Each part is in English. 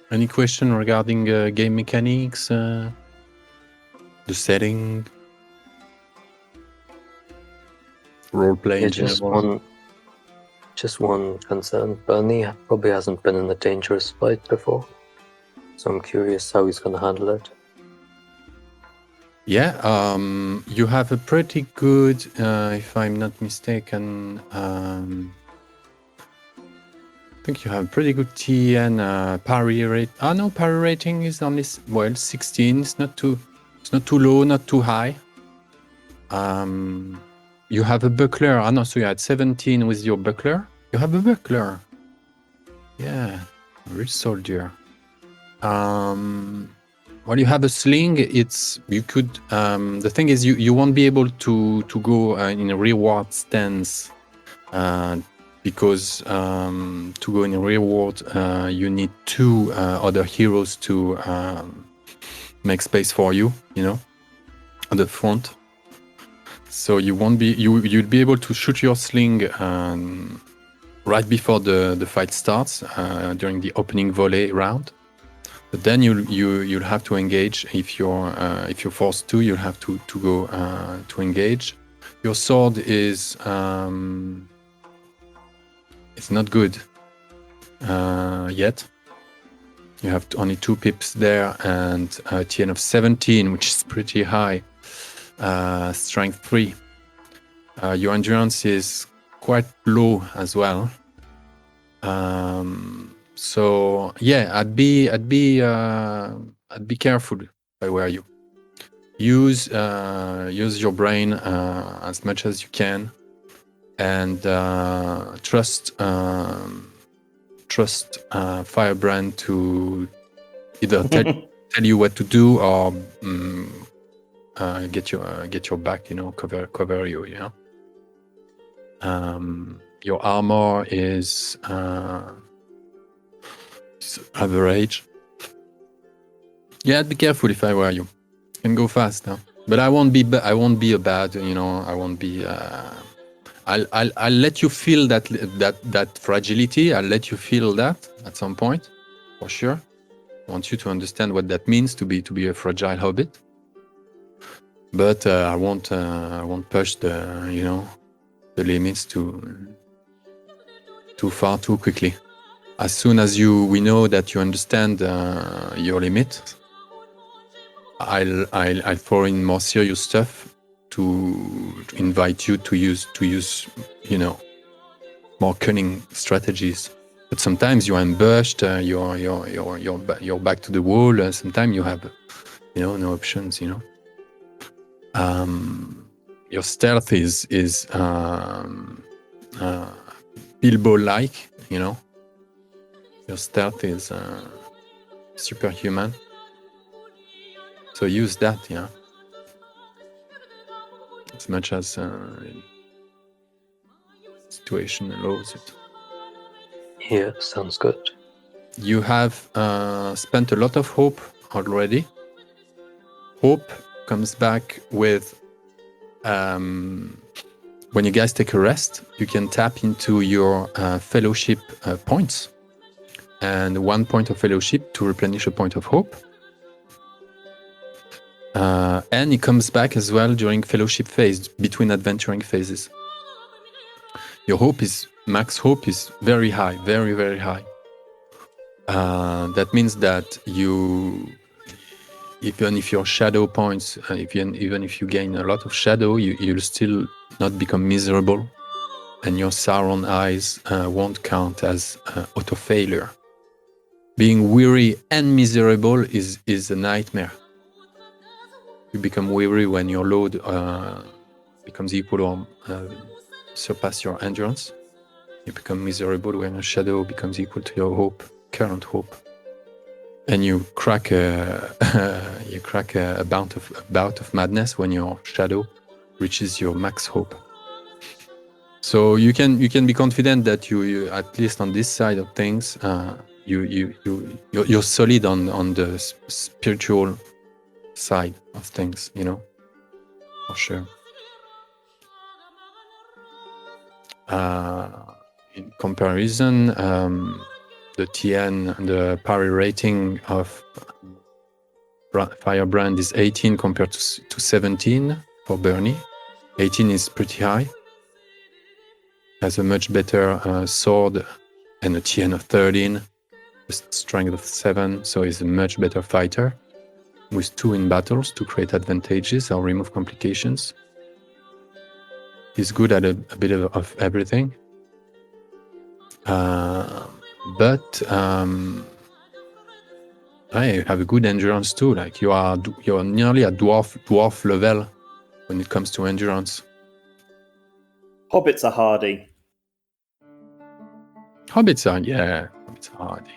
Any question regarding game mechanics, the setting, role play in general? Just one concern. Bernie probably hasn't been in a dangerous fight before, so I'm curious how he's going to handle it. Yeah, you have a pretty good, if I'm not mistaken, I think you have a pretty good TN parry rate. No, parry rating is only 16. It's not too low, not too high. You have a buckler. No, so you had 17 with your buckler. You have a buckler. Yeah, rich soldier. Well, you have a sling. You could. The thing is, you won't be able to go in a reward stance, because to go in a reward, you need 2 other heroes to make space for you. You know, at the front. So you won't be. You'd be able to shoot your sling right before the fight starts during the opening volley round. But then you'll have to engage if you're forced to. You'll have to go to engage. Your sword is it's not good yet. You have only 2 pips there and a TN of 17, which is pretty high. Strength 3. Your endurance is quite low as well. So yeah, I'd be careful if I were you. Use your brain as much as you can, and trust Firebrand to either tell you what to do or get your back. You know, cover you. You know. Your armor is average. Yeah, I'd be careful if I were you. You can go fast, huh? But I won't be a bad. You know, I won't be. I'll let you feel that fragility. I'll let you feel that at some point, for sure. I want you to understand what that means to be a fragile hobbit. But I won't push the limits too far too quickly. As soon as we know that you understand your limit, I'll throw in more serious stuff to invite you to use more cunning strategies. But sometimes you're ambushed, you're back to the wall. Sometimes you have no options. Your stealth is Bilbo-like. Your stealth is superhuman. So use that, as much as situation allows it. Yeah, sounds good. You have spent a lot of hope already. Hope comes back with when you guys take a rest, you can tap into your fellowship points, and 1 point of fellowship to replenish a point of hope. And it comes back as well during fellowship phase, between adventuring phases. Your hope max hope is very high, very, very high. That means that even if your shadow points, even if you gain a lot of shadow, you'll still not become miserable, and your Sauron eyes won't count as auto failure. Being weary and miserable is a nightmare. You become weary when your load becomes equal or surpass your endurance. You become miserable when your shadow becomes equal to your current hope. And you crack a bout of madness when your shadow reaches your max hope. So you can be confident that you at least on this side of things, you're solid on the spiritual side of things, for sure. In comparison, TN, the parry rating of Firebrand is 18 compared to 17 for Bernie. 18 is pretty high. Has a much better sword and a TN of 13, a strength of 7, so he's a much better fighter with 2 in battles to create advantages or remove complications. He's good at a bit of everything. But I have a good endurance too. Like you're nearly at dwarf level when it comes to endurance. Hobbits are hardy. Hobbits are hardy.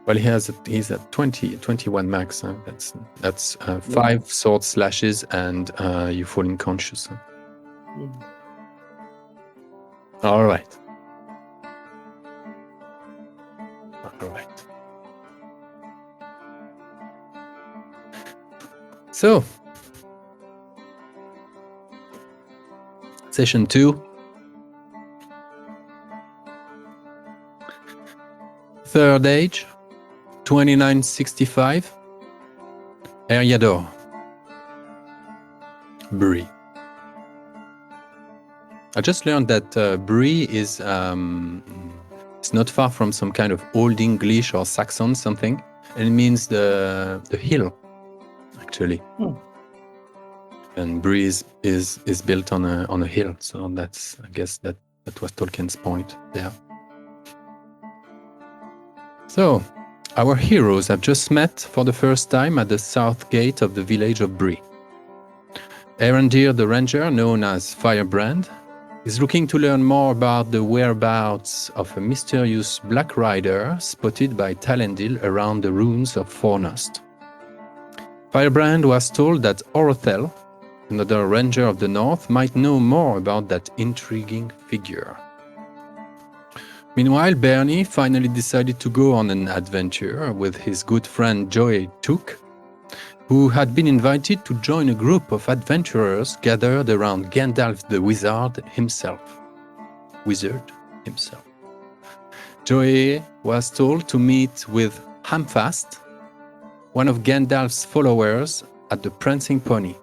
Well, he's at 21 max. Huh? That's 5 sword slashes and you fall unconscious. Huh? All right. So, session 2. Third age, 2965. Eriador. Bree. I just learned that Bree is it's not far from some kind of Old English or Saxon something, and it means the hill, actually. And Bree is built on a hill, so that's, I guess that was Tolkien's point there. So, our heroes have just met for the first time at the south gate of the village of Bree. Erendir the ranger, known as Firebrand, is looking to learn more about the whereabouts of a mysterious black rider spotted by Talendil around the ruins of Fornost. Firebrand was told that Orothel, another ranger of the north, might know more about that intriguing figure. Meanwhile, Bernie finally decided to go on an adventure with his good friend Joey Took, who had been invited to join a group of adventurers gathered around Gandalf the Wizard himself. Joey was told to meet with Hamfast, one of Gandalf's followers, at the Prancing Pony.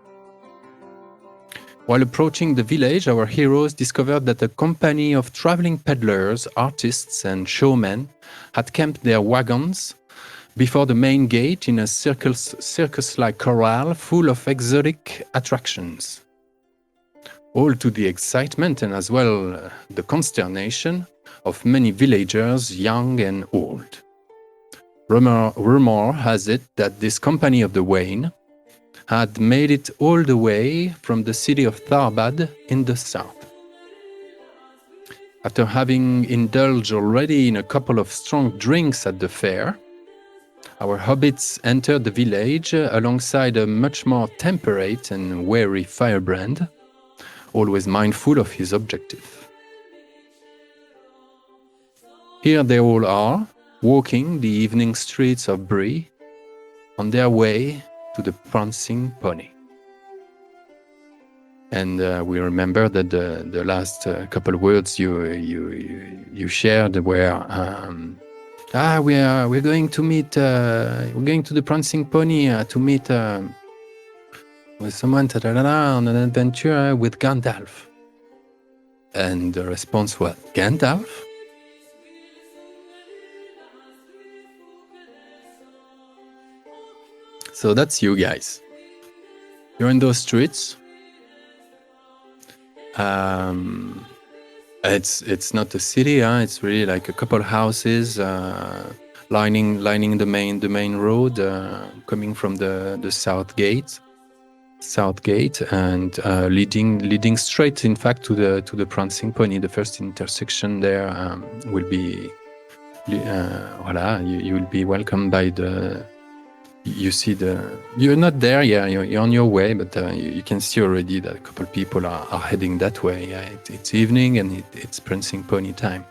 While approaching the village, our heroes discovered that a company of traveling peddlers, artists, and showmen had camped their wagons before the main gate in a circus-like corral full of exotic attractions. All to the excitement and as well the consternation of many villagers, young and old. Rumor has it that this company of the Wain had made it all the way from the city of Tharbad in the south. After having indulged already in a couple of strong drinks at the fair, our hobbits entered the village alongside a much more temperate and wary Firebrand, always mindful of his objective. Here they all are, walking the evening streets of Bree, on their way to the Prancing Pony. And we remember that the last couple of words you shared were we're going to meet we're going to the Prancing Pony to meet with someone on an adventure with Gandalf. And the response was, Gandalf? So that's you guys. You're in those streets. It's not a city, it's really like a couple houses lining the main road coming from the south gate and leading straight, in fact, to the Prancing Pony. The first intersection there will be you will be welcomed by the. You see you're not there, you're on your way, but you can see already that a couple of people are heading that way. It's evening and it's Prancing Pony time.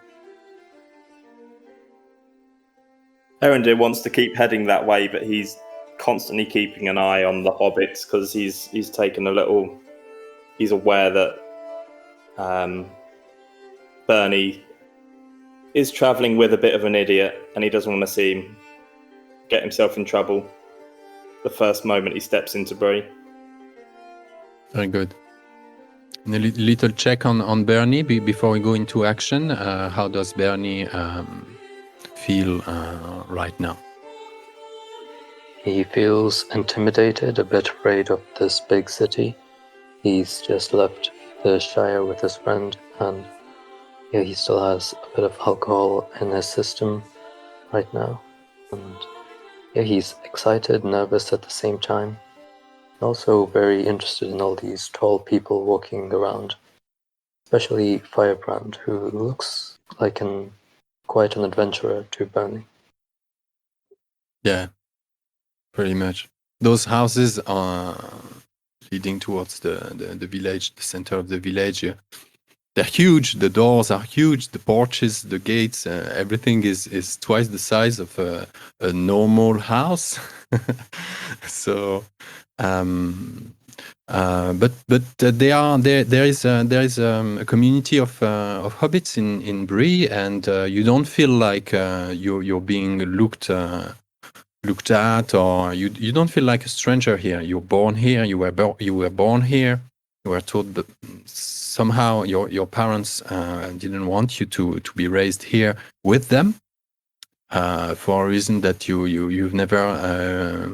Erendir wants to keep heading that way, but he's constantly keeping an eye on the hobbits because he's taken a little. He's aware that Bernie is travelling with a bit of an idiot, and he doesn't want to see him get himself in trouble the first moment he steps into Bree. Very good. And a little check on Bernie before we go into action. How does Bernie feel right now? He feels intimidated, a bit afraid of this big city. He's just left the Shire with his friend, and yeah, he still has a bit of alcohol in his system right now. And yeah, he's excited, nervous at the same time. Also very interested in all these tall people walking around, especially Firebrand, who looks like quite an adventurer to Bernie. Yeah, pretty much. Those houses are leading towards the village, the center of the village. They're huge. The doors are huge. The porches, the gates, everything is twice the size of a normal house. So, but there is a community of hobbits in Bree, and you don't feel like you're being looked at, or you don't feel like a stranger here. You're born here. You were born here. You were told that somehow your parents didn't want you to be raised here with them for a reason that you've never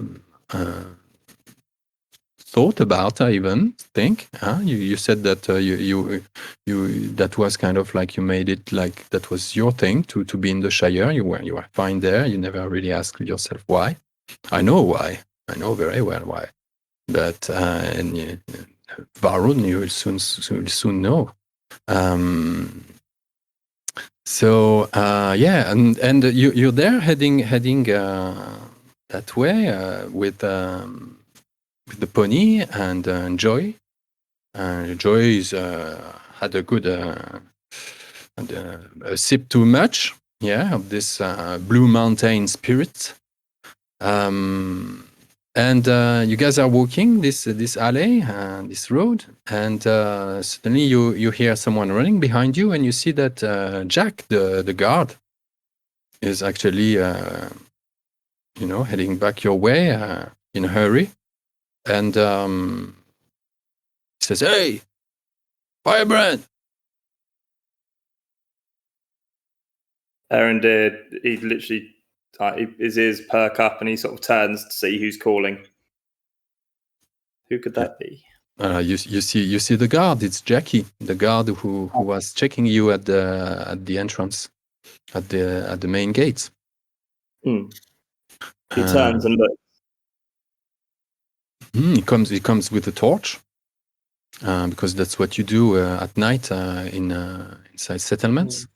thought about. I even think you said that you that was kind of like you made it like that was your thing to be in the Shire. You were fine there. You never really asked yourself why. I know why. I know very well why. But and Varun, you will soon know. So yeah, and you're there heading that way with the pony and Joy. Joy is had a good a sip too much, yeah, of this Blue Mountain spirit. And you guys are walking this alley, this road, and suddenly you hear someone running behind you, and you see that Jack, the guard, is actually heading back your way in a hurry, and he says, "Hey, Firebrand!" Aaron he literally his ears perk up and he sort of turns to see who's calling. Who could that be? You see the guard. It's Jackie, the guard who was checking you at the entrance, at the main gates. He turns and looks. He comes with a torch, because that's what you do at night inside settlements.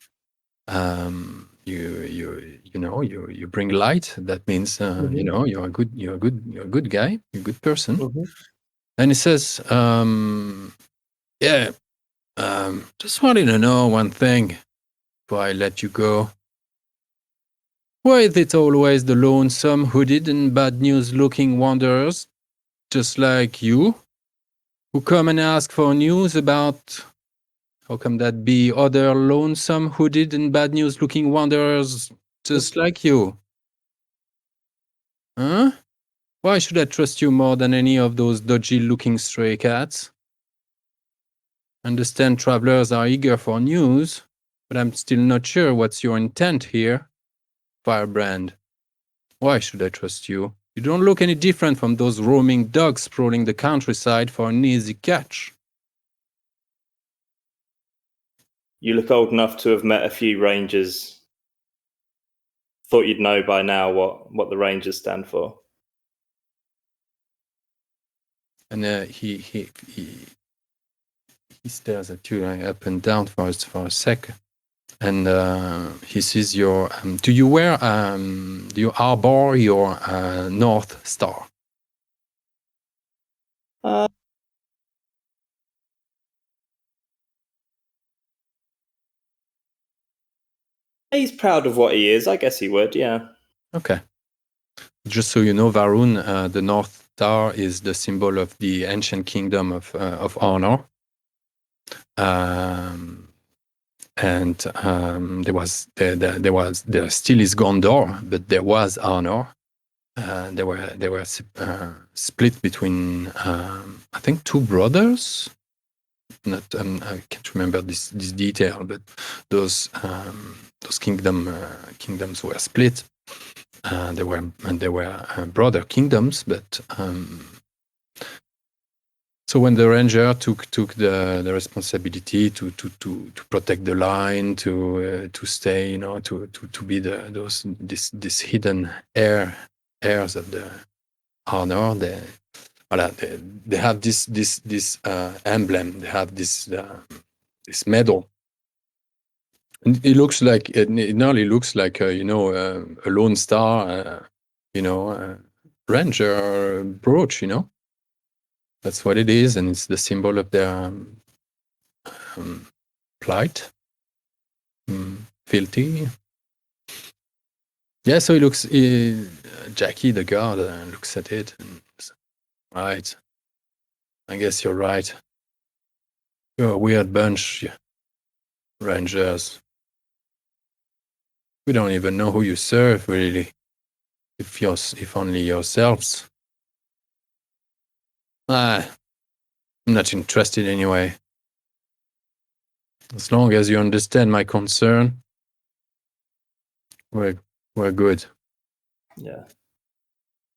You bring light. That means you're a good guy, you're a good person. And he says, just wanted to know one thing before I let you go. Why is it always the lonesome, hooded, and bad news-looking wanderers, just like you, who come and ask for news about... How come that be other lonesome, hooded, and bad news-looking wanderers just like you? Huh? Why should I trust you more than any of those dodgy-looking stray cats? Understand travelers are eager for news, but I'm still not sure what's your intent here, Firebrand. Why should I trust you? You don't look any different from those roaming dogs prowling the countryside for an easy catch. You look old enough to have met a few rangers. Thought you'd know by now what the rangers stand for. And he stares at you up and down for a sec, and he sees your. Do you harbor your North Star? He's proud of what he is. I guess he would, yeah. Okay. Just so you know, Varun, the North Star is the symbol of the ancient kingdom of honor. and there still is Gondor, but there was Arnor. They were split between I think 2 brothers. Not I can't remember this detail, but those kingdoms were split. They were brother kingdoms, but so when the ranger took the responsibility to protect the line, to stay, to be this hidden heirs of the honor, they have this emblem. They have this medal, and it looks like it nearly looks like a Lone Star, ranger brooch. That's what it is, and it's the symbol of their plight. Filthy. Yeah, so he looks. Jackie, the guard, looks at it and says, right. I guess you're right. You're a weird bunch, rangers. We don't even know who you serve, really. If only yourselves. I'm not interested anyway. As long as you understand my concern, we're good. Yeah.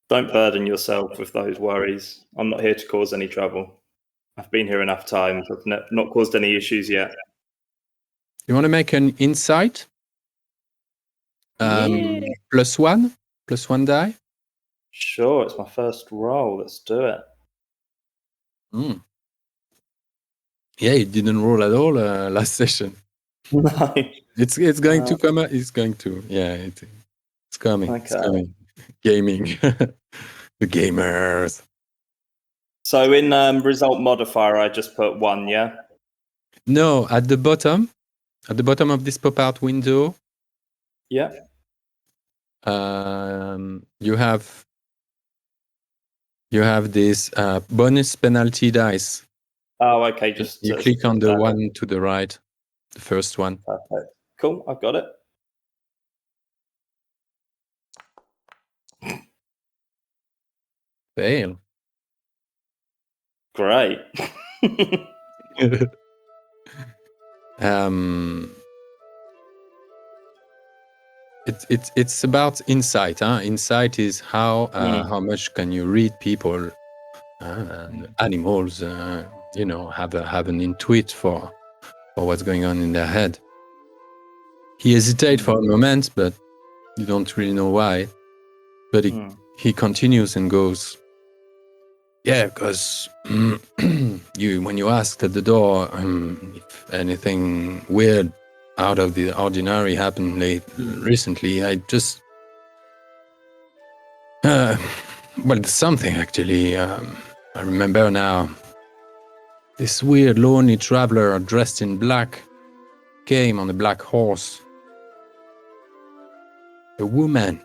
Don't burden yourself with those worries. I'm not here to cause any trouble. I've been here enough times. I've not caused any issues yet. You want to make an insight? Yeah. +1 die. Sure, it's my first roll. Let's do it. Yeah, it didn't roll at all last session. No. It's going to come. It's going to. Yeah, it's coming. Okay. It's coming. Gaming, the gamers. So in result modifier, I just put 1. Yeah. No, at the bottom of this pop-out window. Yeah. You have this bonus penalty dice. Oh, okay. Just you click on the one to the right, the first one. Perfect. Cool. I've got it. Fail. Great. It's about insight. Insight is how much can you read people, and animals. Have an intuit for what's going on in their head. He hesitates for a moment, but you don't really know why. But he continues and goes, yeah, because when you asked at the door if anything weird out of the ordinary happened recently, I just there's something actually. I remember now. This weird lonely traveler dressed in black came on a black horse. A woman.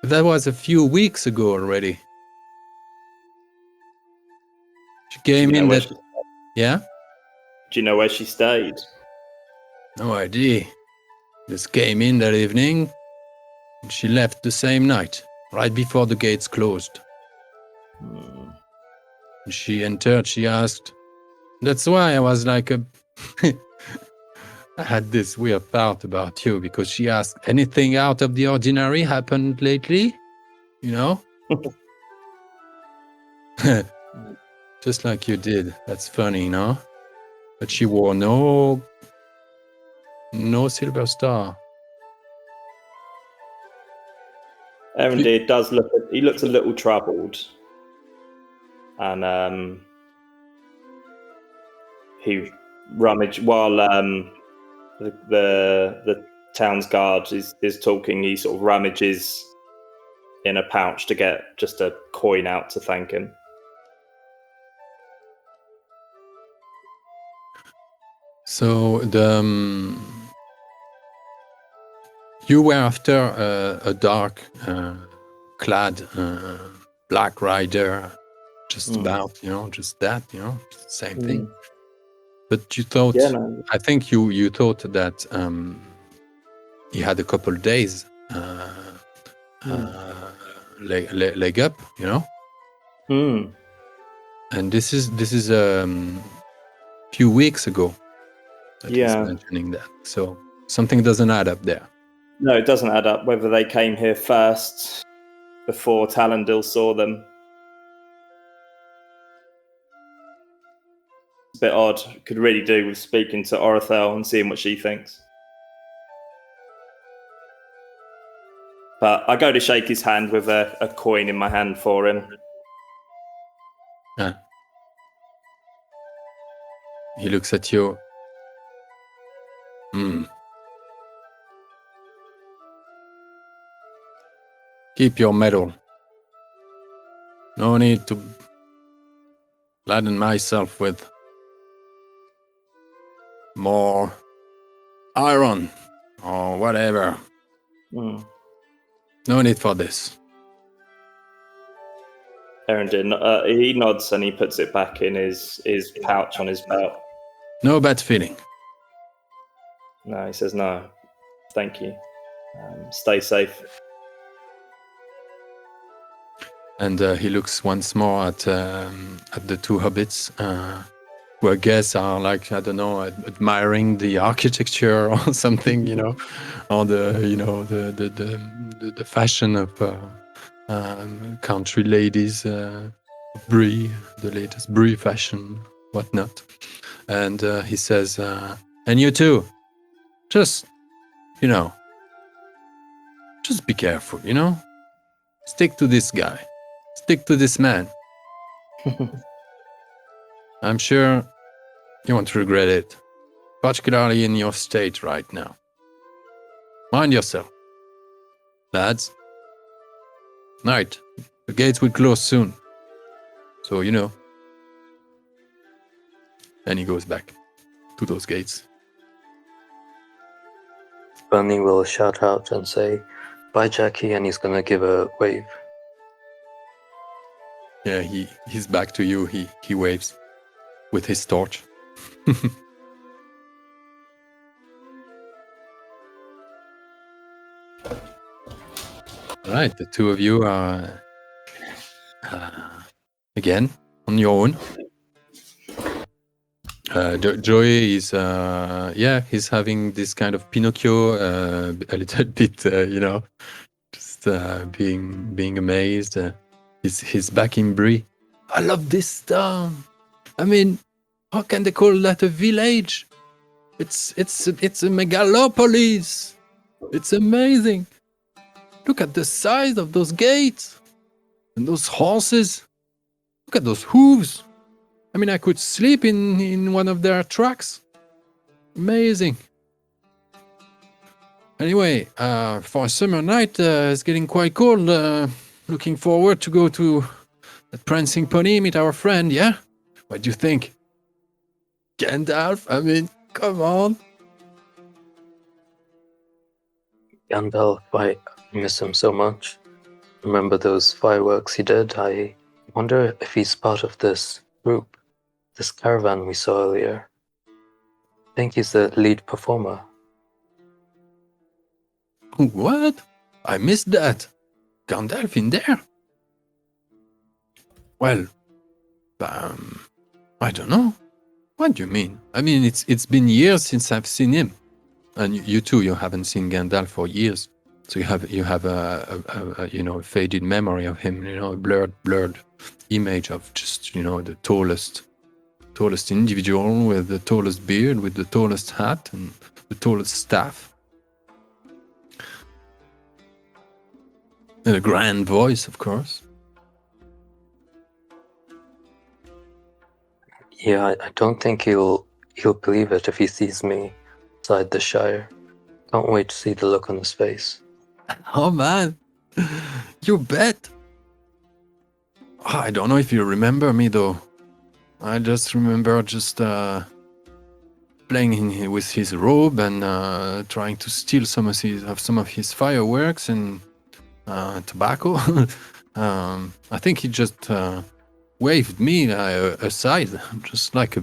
That was a few weeks ago already. She came in that... Yeah? Do you know where she stayed? No idea. Just came in that evening, and she left the same night, right before the gates closed. She entered, she asked... That's why I was like a... I had this weird thought about you, because she asked, anything out of the ordinary happened lately? Just like you did. That's funny, no? But she wore no silver star. Erendir does look. He looks a little troubled, and he rummaged while the town's guard is talking. He sort of rummages in a pouch to get just a coin out to thank him. So you were after a dark clad black rider, just about, just that, same thing. But you thought, Yeah, no. I think you thought that he had a couple of days leg up, you know. And this is few weeks ago that he's mentioning that. So something doesn't add up there. No, it doesn't add up. Whether they came here first before Talendil saw them. It's a bit odd. Could really do with speaking to Orithel and seeing what she thinks. But I go to shake his hand with a coin in my hand for him. He looks at you. Keep your medal. No need to laden myself with more iron or whatever. No need for this. Erendin, he nods and he puts it back in his pouch on his belt. No bad feeling. No, he says no. Thank you. Stay safe. And he looks once more at the two hobbits, who I guess are like, I don't know, admiring the architecture or something, you know, or the fashion of country ladies, Bree, the latest Bree fashion, whatnot. And he says, and you too, just, you know, just be careful, you know, stick to this guy. Stick to this man. I'm sure you won't regret it, particularly in your state right now. Mind yourself. Lads. Night. The gates will close soon. So, you know. And he goes back to those gates. Bernie will shout out and say, "Bye, Jackie," and he's going to give a wave. Yeah, he's back to you. He waves with his torch. All right, the two of you are again on your own. Joey is he's having this kind of Pinocchio, a little bit, you know, just being amazed. He's back in Bree. I love this town. I mean, how can they call that a village? It's a megalopolis. It's amazing. Look at the size of those gates and those horses. Look at those hooves. I mean, I could sleep in one of their trucks. Amazing. Anyway, for a summer night, it's getting quite cold. Looking forward to go to the Prancing Pony, meet our friend, yeah? What do you think? Gandalf? I mean, come on. Gandalf, I miss him so much. Remember those fireworks he did? I wonder if he's part of this group, this caravan we saw earlier. I think he's the lead performer. What? I missed that. Gandalf in there? Well, I don't know. What do you mean? I mean, it's been years since I've seen him, and you too. You haven't seen Gandalf for years, so you have a you know, a faded memory of him. You know, a blurred image of just, you know, the tallest individual with the tallest beard, with the tallest hat and the tallest staff. And a grand voice, of course. Yeah, I don't think he'll believe it if he sees me inside the Shire. Can't wait to see the look on his face. Oh man, you bet. I don't know if you remember me though. I just remember playing with his robe and trying to steal some of his fireworks and tobacco. I think he just waved me aside, just like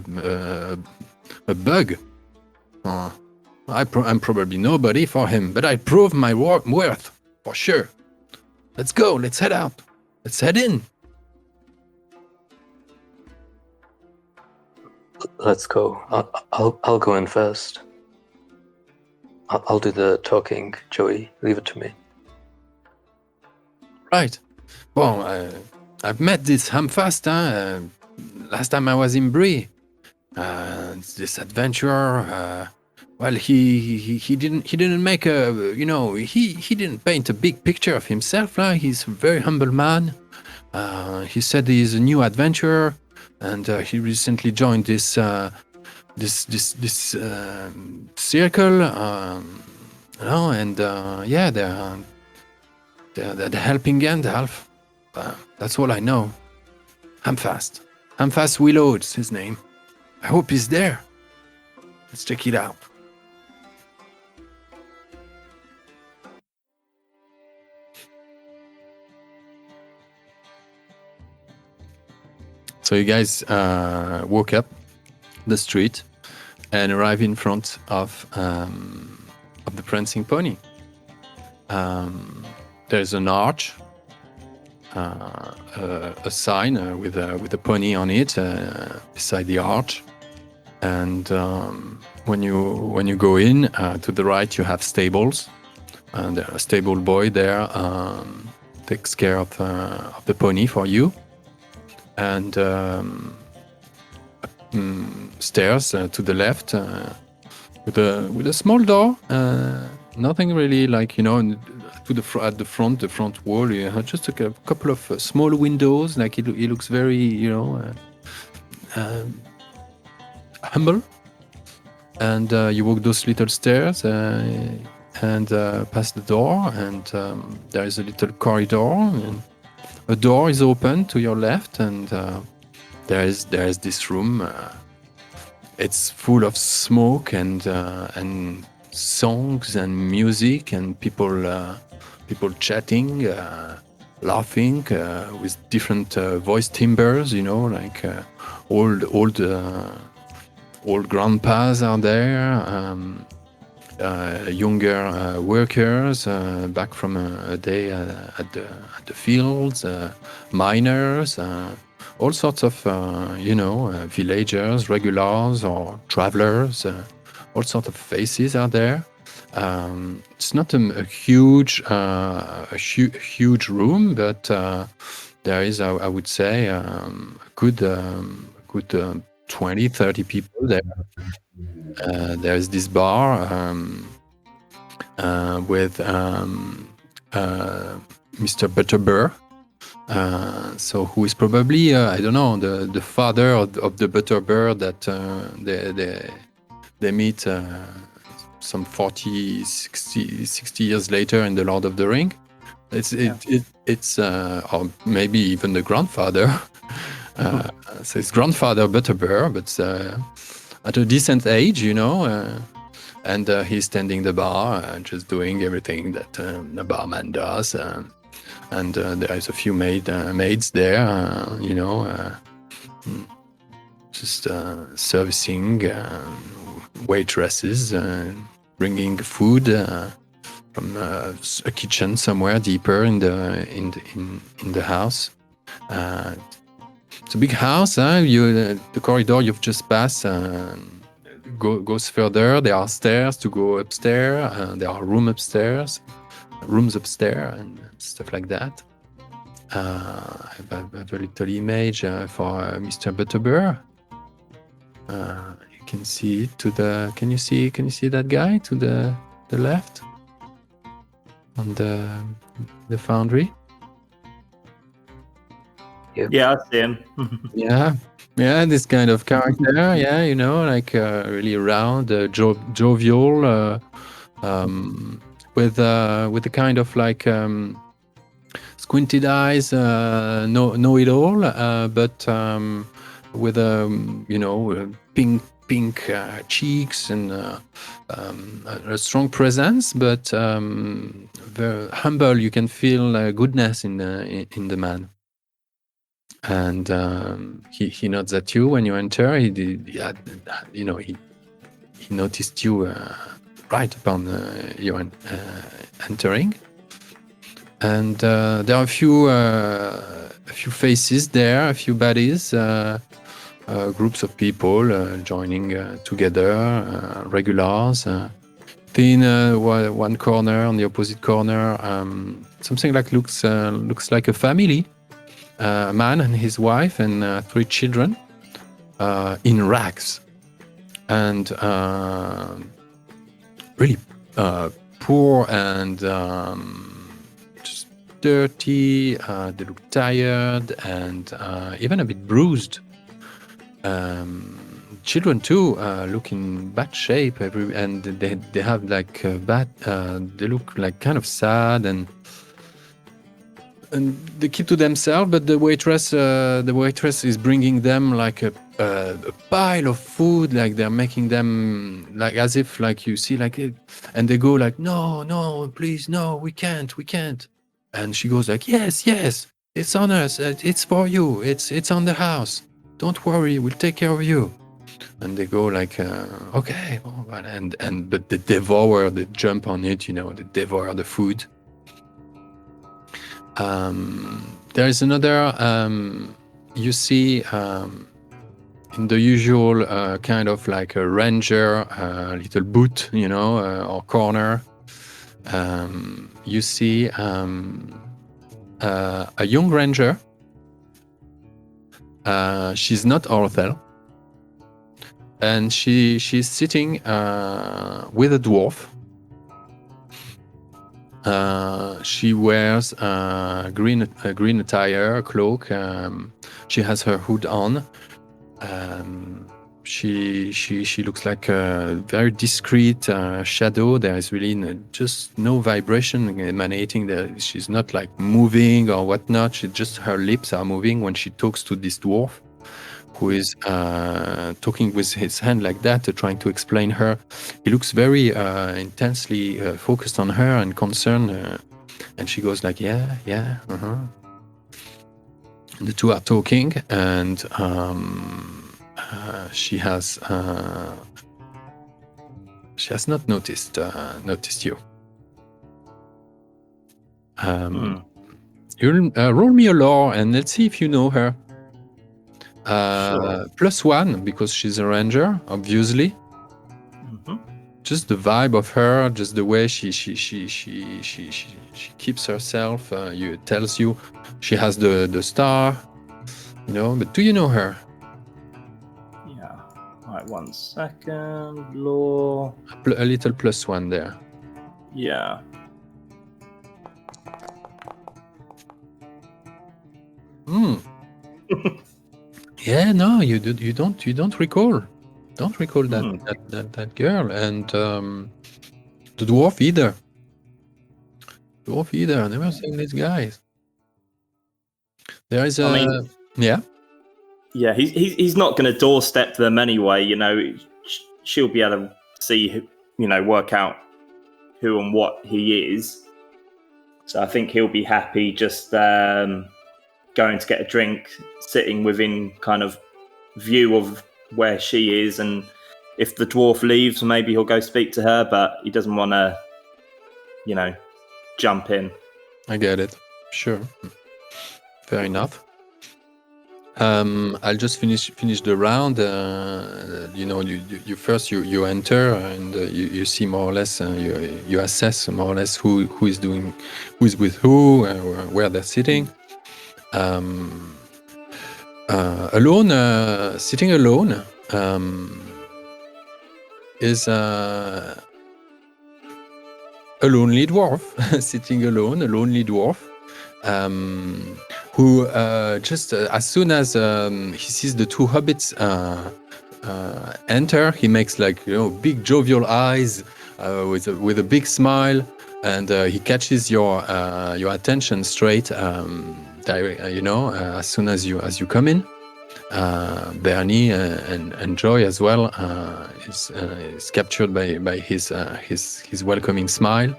A bug? I'm probably nobody for him, but I prove my worth, for sure. Let's go, let's head out. Let's head in. Let's go. I'll go in first. I'll do the talking, Joey. Leave it to me. Right. Well, I've met this Hamfast last time I was in Bree. This adventurer. Well, he didn't make a, he didn't paint a big picture of himself. He's a very humble man. He said he's a new adventurer, and he recently joined this circle. They're helping Gandalf. That's all I know. Hamfast Willow's his name. I hope he's there. Let's check it out. So you guys walk up the street and arrive in front of the Prancing Pony. There's an arch, a sign with a pony on it beside the arch, and when you go in to the right, you have stables, and a stable boy there takes care of the pony for you, and stairs to the left with a small door. Nothing really at the front wall. You have just a couple of small windows. Like it looks very humble. And you walk those little stairs and past the door, and there is a little corridor. And a door is open to your left, and there is this room. It's full of smoke and songs and music and people chatting, laughing with different voice timbres. Old grandpas are there, younger workers back from a day at the fields, miners. All sorts of, villagers, regulars, or travelers. All sorts of faces are there. It's not a huge room, but there is, I would say, a good 20, 30 people there. There is this bar with Mr. Butterbur. So who is probably I don't know, the father of the Butterbur that they meet some 40, 60 years later in the Lord of the Ring. It's or maybe even the grandfather. So it's grandfather Butterbur, but at a decent age, and he's tending the bar, just doing everything that a barman does. And there is a few maids there, just servicing, waitresses, bringing food from a kitchen somewhere deeper in the house. It's a big house. The corridor you've just passed goes further. There are stairs to go upstairs. There are rooms upstairs, and stuff like that. I have a little image for Mr. Butterbur. You can see it to the. Can you see that guy to the left on the foundry? Yeah, I see him. Yeah, this kind of character. Yeah, really round, jovial, with a kind of squinted eyes, know it all, but with pink cheeks and a strong presence, but very humble. You can feel goodness in the man. and he nods at you when you enter. He noticed you right upon you entering, and there are a few faces there, a few bodies, groups of people joining together, regulars. In one corner, on the opposite corner, something like looks like a family. A man and his wife and 3 children in rags, and really poor and just dirty. They look tired and even a bit bruised. Children too look in bad shape, and they have like bad. They look like kind of sad, and they keep to themselves. But the waitress is bringing them like a pile of food, like they're making them like as if like you see like it, and they go like no please no we can't, and she goes like yes it's on us, it's for you, it's on the house, don't worry, we'll take care of you. And they go like okay, but they jump on it, they devour the food. There is another you see in the usual kind of like a ranger little boot, or corner. You see a young ranger. She's not Orthel, and she's sitting with a dwarf. She wears green attire, a cloak. She has her hood on. She looks like a very discreet shadow. There is really just no vibration emanating there. She's not like moving or whatnot. Her lips are moving when she talks to this dwarf, who is talking with his hand like that, trying to explain her. He looks very intensely focused on her and concerned, and she goes like, yeah, uh-huh. The two are talking, and she has not noticed you. You'll roll me a lore, and let's see if you know her. Sure. +1 because she's a ranger, obviously. Mm-hmm. Just the vibe of her, just the way she keeps herself. Tells you she has the star, But do you know her? Yeah. Right. 1 second. Lore. A little +1 there. Yeah. Yeah, no, you don't recall. Don't recall that girl, and the dwarf either. Never seen these guys. There is yeah. Yeah, he's not going to doorstep them anyway. She'll be able to see, work out who and what he is. So I think he'll be happy just going to get a drink, sitting within kind of view of where she is, and if the dwarf leaves, maybe he'll go speak to her, but he doesn't want to, jump in. I get it. Sure. Fair enough. I'll just finish the round. You first you enter, and you see more or less. You assess more or less who is with who, where they're sitting. Alone, sitting alone, is a lonely dwarf sitting alone. A lonely dwarf. Who just as soon as he sees the two hobbits enter, he makes like big jovial eyes with a big smile, and he catches your attention straight. As soon as you come in, Bernie and Joy as well is captured by his welcoming smile.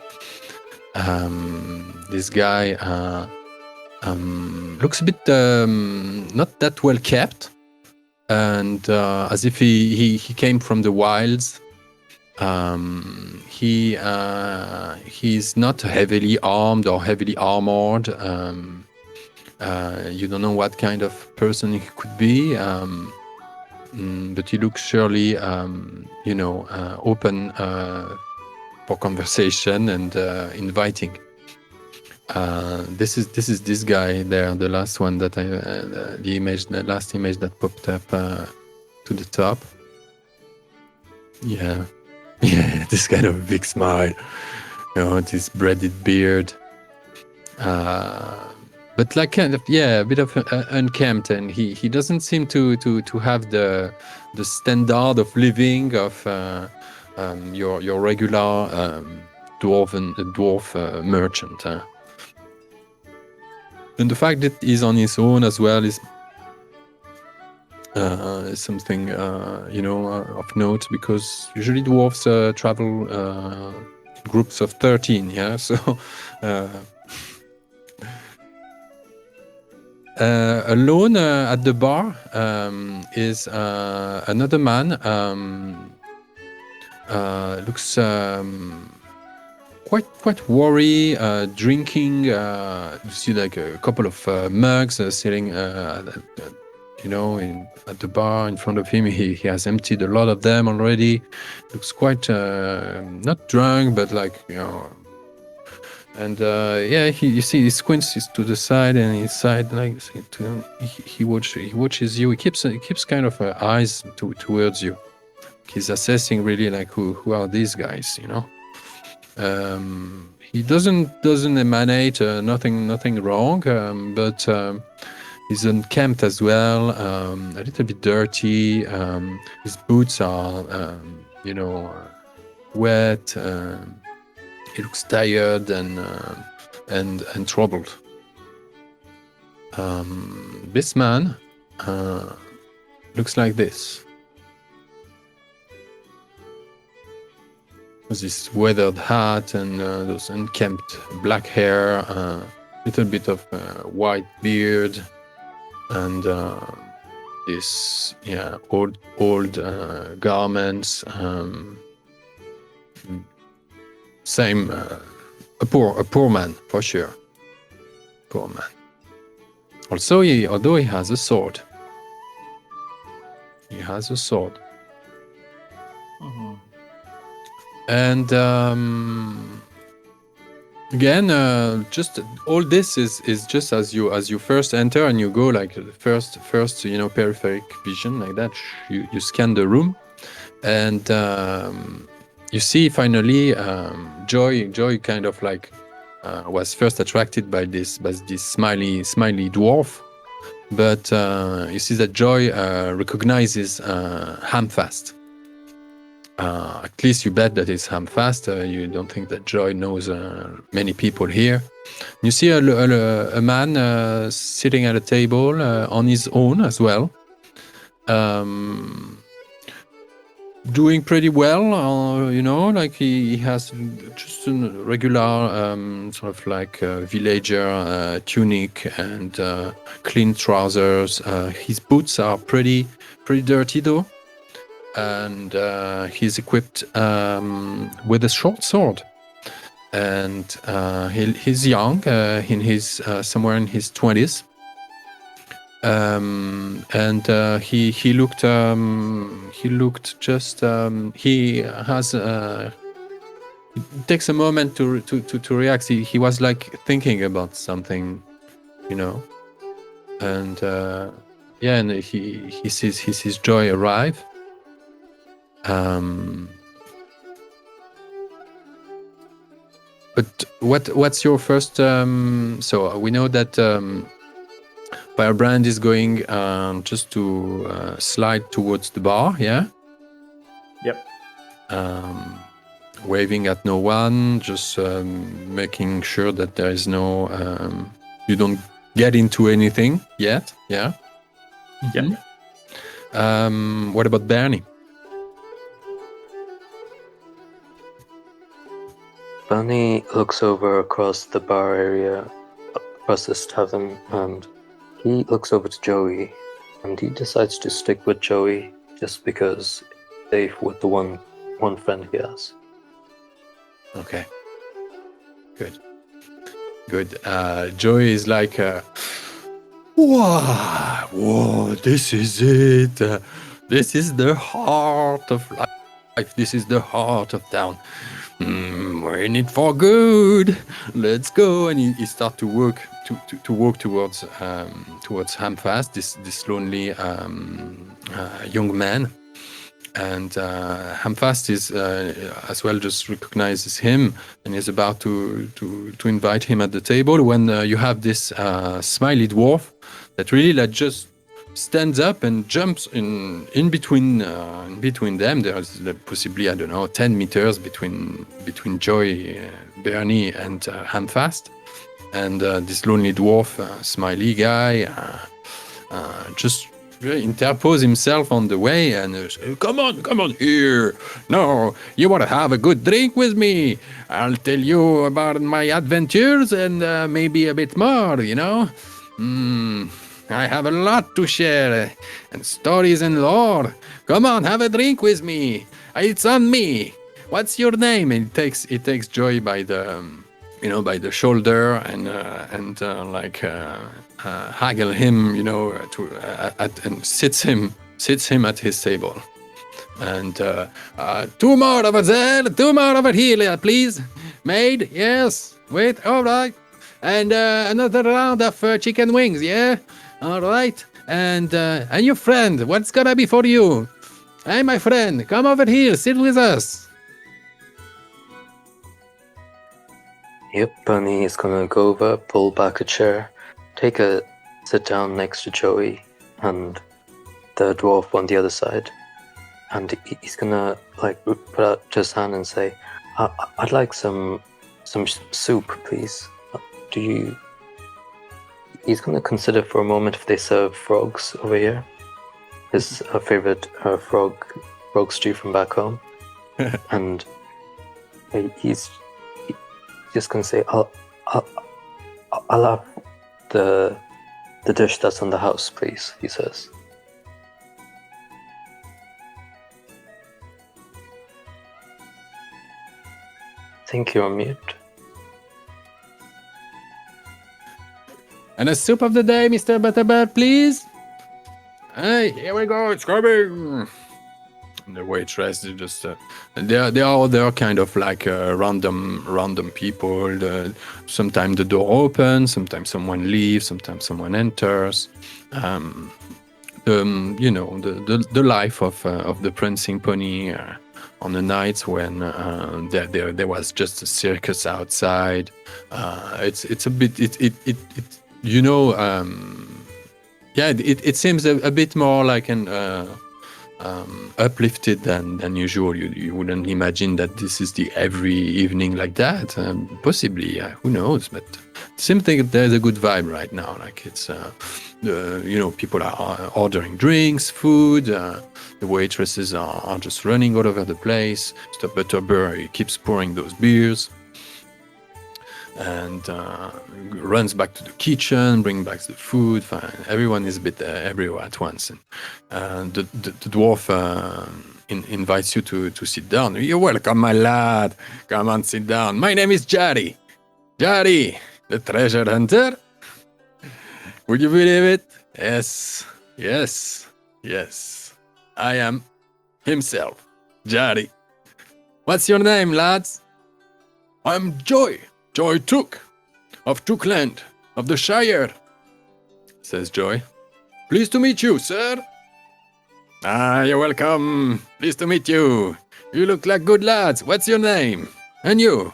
This guy. Looks a bit not that well kept, and as if he came from the wilds. He's not heavily armed or heavily armored. You don't know what kind of person he could be, but he looks surely, open for conversation and inviting. This is this guy there, the last one that the last image that popped up to the top. Yeah, this kind of big smile, this braided beard. But like kind of a bit of unkempt, and he doesn't seem to have the standard of living of your regular dwarf merchant. And the fact that he's on his own as well is something of note, because usually dwarves travel groups of 13. Yeah, so. Alone at the bar is another man. Looks quite worried, drinking. You see like a couple of mugs sitting, at the bar in front of him. He has emptied a lot of them already. Looks quite not drunk, but like And you see, he squints to the side, and his side, like he watches you. He keeps kind of eyes towards you. He's assessing really like who are these guys, He doesn't emanate nothing wrong, but he's unkempt as well, a little bit dirty. His boots are wet. He looks tired and troubled. This man looks like this. With this weathered hat and those unkempt black hair, little bit of white beard, and this old garments. Same, a poor man for sure. Poor man. Also, although he has a sword. He has a sword. Mm-hmm. And again, just all this is just as you first enter, and you go like first peripheric vision like that. You scan the room, and you see finally Joy kind of like was first attracted by this smiley dwarf, but you see that Joy recognizes Hamfast. At least you bet that it's Hamfast. You don't think that Joy knows many people here. You see a man sitting at a table on his own as well. Doing pretty well, like he has just a regular sort of like villager tunic and clean trousers. His boots are pretty dirty though, and he's equipped with a short sword. And he's young, in his somewhere in his 20s. And he looked just he has it takes a moment to react. He was like thinking about something, and and he sees Joy arrive. But what's your first so we know that Firebrand is going just to slide towards the bar, yeah? Yep. Waving at no one, just making sure that there is no... you don't get into anything yet, yeah? Yep. What about Bernie? Bernie looks over across the bar area across this tavern, and he looks over to Joey, and he decides to stick with Joey just because he's safe with the one friend he has. Okay. Good. Joey is like, whoa, this is it. This is the heart of life. This is the heart of town. We're in it for good. Let's go. And he starts to walk towards Hamfast, this lonely young man. And Hamfast is as well just recognizes him and is about to invite him at the table when you have this smiley dwarf that really like just stands up and jumps in between them. There's possibly 10 meters between Joy, Bernie, and Hamfast, and this lonely dwarf, smiley guy, just interpose himself on the way and come on here. No, you want to have a good drink with me? I'll tell you about my adventures and maybe a bit more, I have a lot to share and stories and lore. Come on, have a drink with me. It's on me. What's your name? And he takes Joy by the by the shoulder and haggle him, and sits him at his table. And 2 more over there, 2 more over here, please. Maid, yes. Wait, all right. And another round of chicken wings, yeah. All right. And your friend, what's gonna be for you? Hey, my friend, come over here, sit with us. Yep, Bernie is gonna go over, pull back a chair, sit down next to Joey and the dwarf on the other side, and he's gonna put out his hand and say, "I'd like some soup, please. Do you?" He's gonna consider for a moment if they serve frogs over here. His favorite frog stew from back home, and he's just gonna say, I'll have the dish that's on the house, please," he says. I think you're on mute. And a soup of the day, Mr. Butterbird, please. Hey, here we go, it's coming. And the waitress is just they're kind of like random people. Sometimes the door opens, sometimes someone leaves, sometimes someone enters. The life of the Prancing Pony on the nights when there was just a circus outside. It's a bit it seems a bit more like an uplifted than usual. You wouldn't imagine that this is the every evening like that. Possibly, who knows? But it seems like there's a good vibe right now. Like it's, people are ordering drinks, food. The waitresses are just running all over the place. Mr. Butterbird keeps pouring those beers. And runs back to the kitchen, brings back the food. Fine. Everyone is a bit everywhere at once. And the dwarf invites you to sit down. You're welcome, my lad. Come on, sit down. My name is Jari. Jari, the treasure hunter. Would you believe it? Yes. I am himself, Jari. What's your name, lads? I'm Joy Took, of Tookland, of the Shire, says Joy. Pleased to meet you, sir. You're welcome. Pleased to meet you. You look like good lads. What's your name? And you?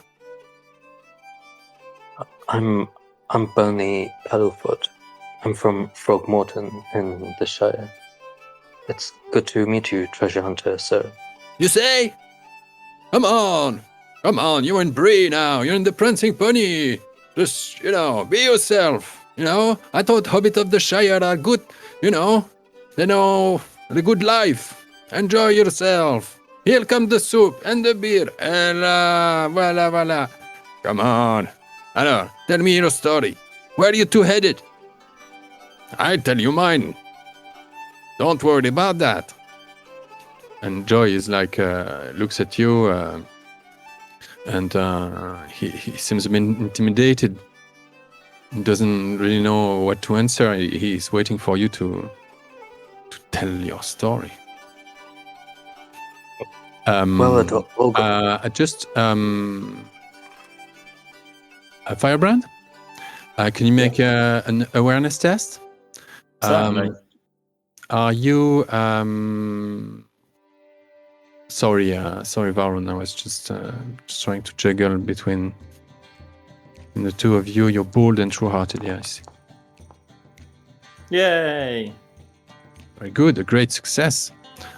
I'm Bernie Paddlefoot. I'm from Frogmorton in the Shire. It's good to meet you, treasure hunter, sir. You say? Come on, you're in Bree now. You're in the Prancing Pony. Just, be yourself. I thought Hobbit of the Shire are good, they know the good life. Enjoy yourself. Here come the soup and the beer. Voila. Come on. Alors, tell me your story. Where are you two headed? I tell you mine. Don't worry about that. And Joy is like, looks at you, and he seems a bit intimidated. He doesn't really know what to answer. He's waiting for you to tell your story. Well, it all go. Just a Firebrand. Can you make an awareness test? Certainly. Are you? Sorry, Varun. I was just trying to juggle between the two of you. You're bold and true-hearted. Yeah, I see. Yay! Very good. A great success.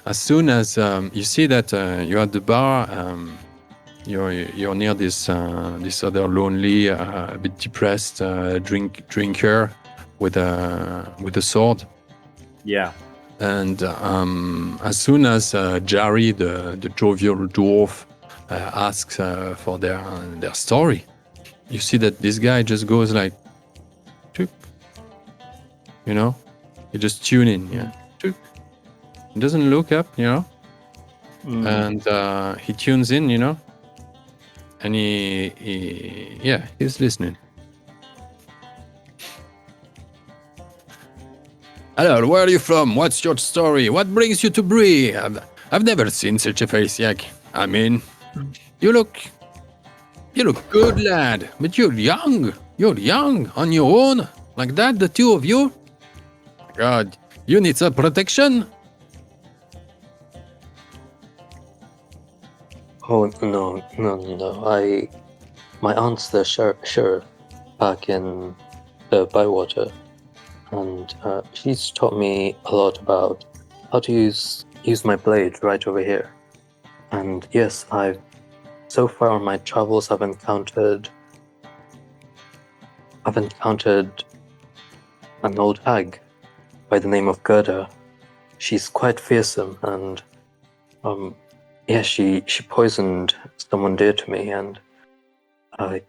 As soon as you see that you're at the bar, you're near this other lonely, a bit depressed drinker with a sword. Yeah. And as soon as Jari, the jovial dwarf, asks for their story, you see that this guy just goes like, Choop. You know, you just tune in, yeah. Choop. He doesn't look up, you know, and he tunes in, you know, and he's listening. Hello, where are you from? What's your story? What brings you to Bree? I've never seen such a face yet. I mean, you look good, lad, but you're young. You're young on your own, like that, the two of you. God, you need some protection. Oh, no. My aunt's the sheriff back in the Bywater, and she's taught me a lot about how to use my blade right over here. And yes, so far on my travels, I've encountered an old hag by the name of Gerda. She's quite fearsome, and she poisoned someone dear to me, and I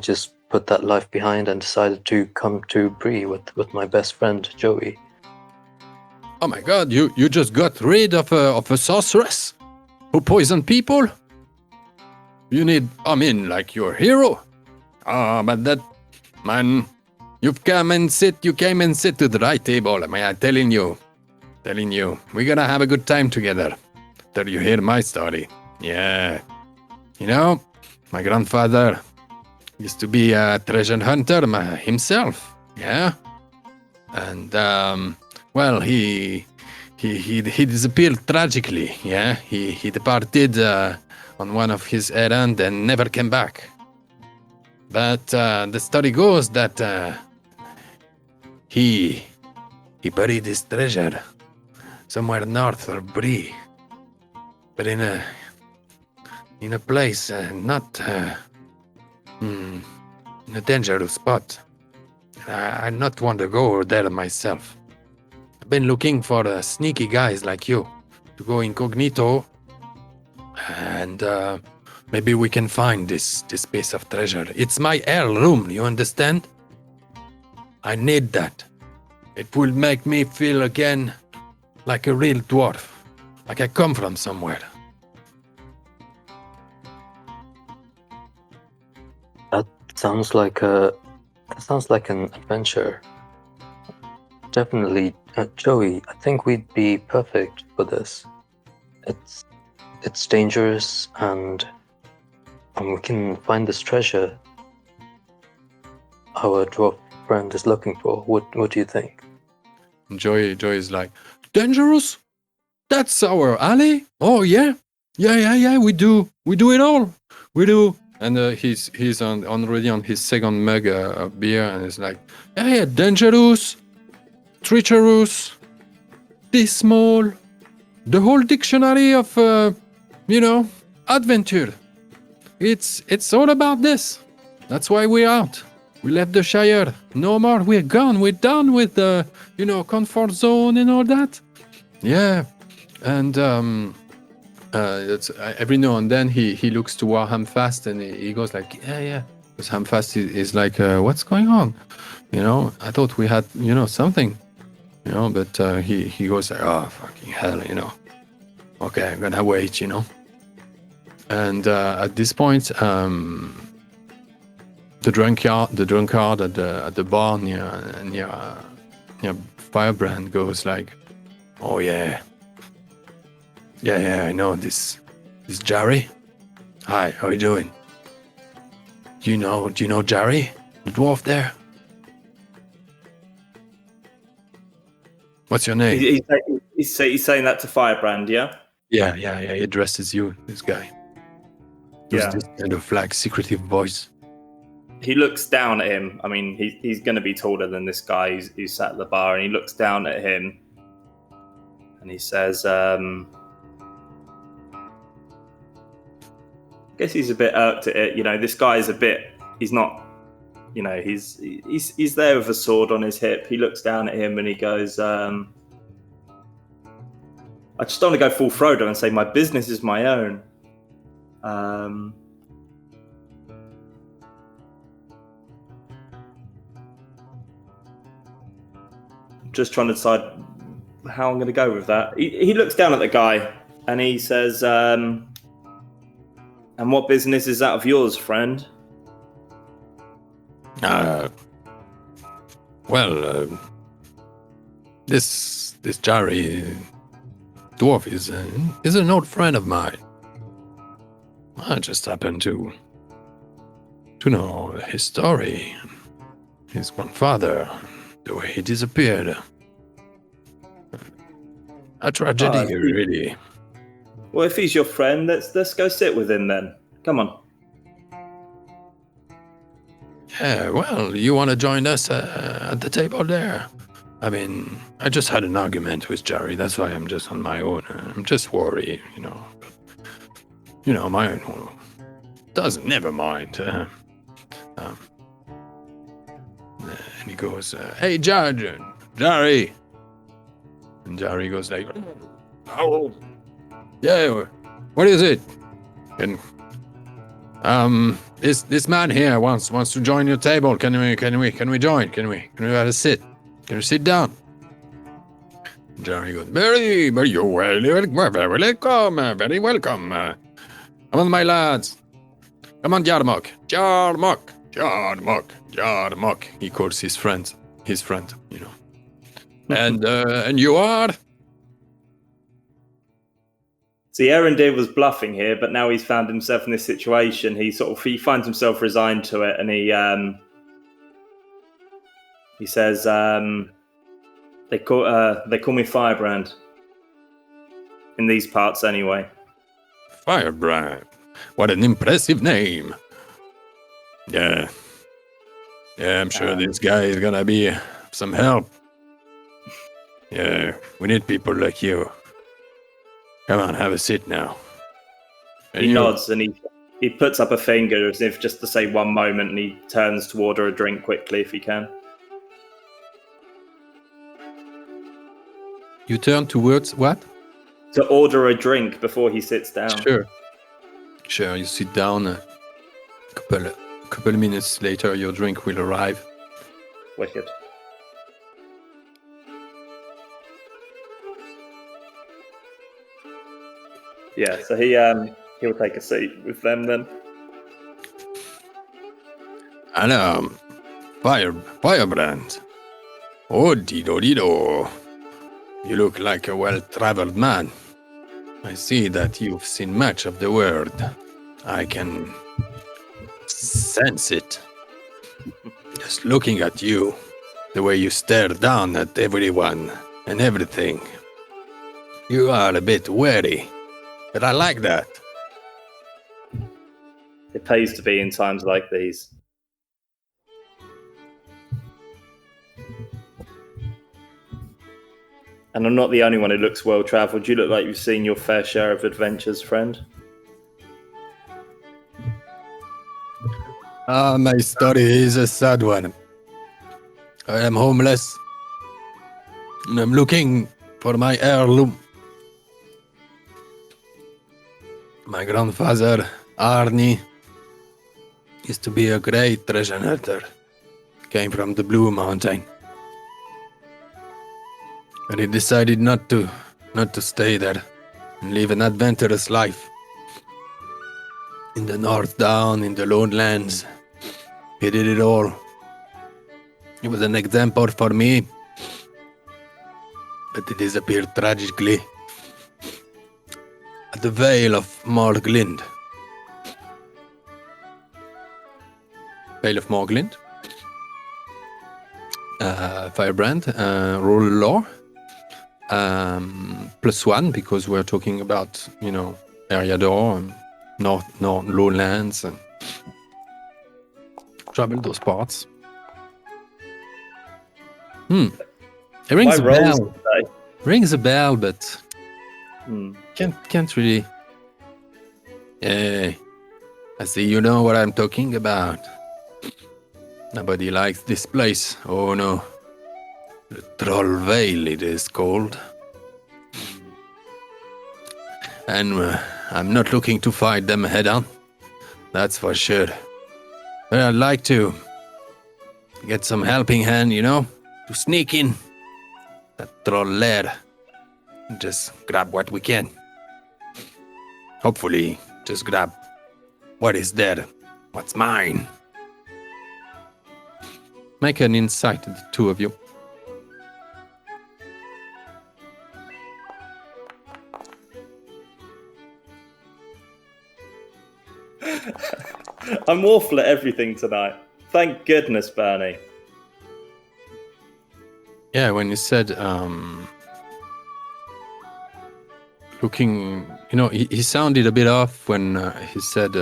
just put that life behind and decided to come to Bree with my best friend Joey. Oh my God! You just got rid of a sorceress who poisoned people. You like you're a hero. But that man, you came and sit to the right table. I mean, I'm telling you, we're gonna have a good time together. Till you hear my story. Yeah, you know, my grandfather used to be a treasure hunter himself. Yeah, and well, he disappeared tragically. Yeah, he departed on one of his errands and never came back. But the story goes that he buried his treasure somewhere north of Bree, but in a place not in a dangerous spot. I not want to go there myself. I've been looking for sneaky guys like you to go incognito, and maybe we can find this piece of treasure. It's my heirloom, you understand? I need that. It will make me feel again like a real dwarf, like I come from somewhere. That sounds like an adventure. Definitely, Joey. I think we'd be perfect for this. It's dangerous, and we can find this treasure our dwarf friend is looking for. What do you think? Joy is like, dangerous? That's our alley? Oh yeah, we do it all. We do. And he's already on his second mug of beer, and he's like, yeah, dangerous, treacherous, dismal, the whole dictionary of adventure. It's all about this. That's why we're out. We left the Shire. No more. We're gone. We're done with the comfort zone and all that. Yeah, and it's every now and then he looks to Warham Fast, and he goes like, yeah, Because Hamfast is like, what's going on? I thought we had, something, but he goes like, oh, fucking hell, Okay, I'm gonna wait, And at this point, the drunkard at the bar near Firebrand goes like, oh yeah, I know this Jerry. Hi, how you doing? Do you know Jerry, the dwarf there? What's your name? He's saying that to Firebrand, yeah? Yeah. He addresses you, this guy. There's this kind of like secretive voice. He looks down at him. I mean, he's going to be taller than this guy who's sat at the bar, and he looks down at him, and he says, I guess he's a bit irked at it. This guy's he's not, he's there with a sword on his hip. He looks down at him and he goes, I just don't want to go full Frodo and say my business is my own. I'm just trying to decide how I'm going to go with that. He looks down at the guy and he says, and what business is that of yours, friend? This Jerry dwarf is an old friend of mine. I just happen to know his story, his grandfather, the way he disappeared. A tragedy, really. Well, if he's your friend, let's go sit with him then. Come on. Yeah, well, you want to join us at the table there? I mean, I just had an argument with Jerry. That's why I'm just on my own. I'm just worried, my own doesn't. Never mind. And he goes, "Hey, Jerry," and Jerry goes like, "Oh, yeah, what is it?" And this man here wants to join your table. Can we join? Can we have a sit? Can you sit down? Jerry goes, very you're very welcome. Come on, my lads. Come on, Jarmok. He calls his friend, And you are? See, Erendir was bluffing here, but now he's found himself in this situation. He finds himself resigned to it, and he says, they call me Firebrand. In these parts, anyway. Firebrand. What an impressive name. Yeah, I'm sure this guy is gonna be some help. Yeah, we need people like you. Come on, have a seat now. He nods and he puts up a finger as if just to say one moment, and he turns to order a drink quickly if he can. You turn towards what? To order a drink before he sits down. Sure, you sit down. A couple minutes later, your drink will arrive. Wicked. Yeah, so he'll take a seat with them then. And Firebrand. Oh, dido. You look like a well-traveled man. I see that you've seen much of the world. I can sense it. Just looking at you, the way you stare down at everyone and everything. You are a bit wary, but I like that. It pays to be in times like these. And I'm not the only one who looks well-travelled. You look like you've seen your fair share of adventures, friend. My story is a sad one. I am homeless, and I'm looking for my heirloom. My grandfather, Arnie, Used to be a great treasure hunter. Came from the Blue Mountain. But he decided not to stay there and live an adventurous life. In the north, down in the lowlands. He did it all. He was an example for me. But he disappeared tragically at the Vale of Morglind. Vale of Morglind. Firebrand, roll lore. +1 because we're talking about, area door and north lowlands and travel those parts. It rings a bell. Rings a bell, but can't really. Hey, I see you know what I'm talking about. Nobody likes this place. Oh no. The Troll Vale it is called. And I'm not looking to fight them head on. That's for sure. But I'd like to get some helping hand, to sneak in that troll lair and just grab what we can. Hopefully, just grab what is there, what's mine. Make an insight, the two of you. I'm awful at everything tonight. Thank goodness, Bernie. Yeah, when you said looking, he sounded a bit off when he said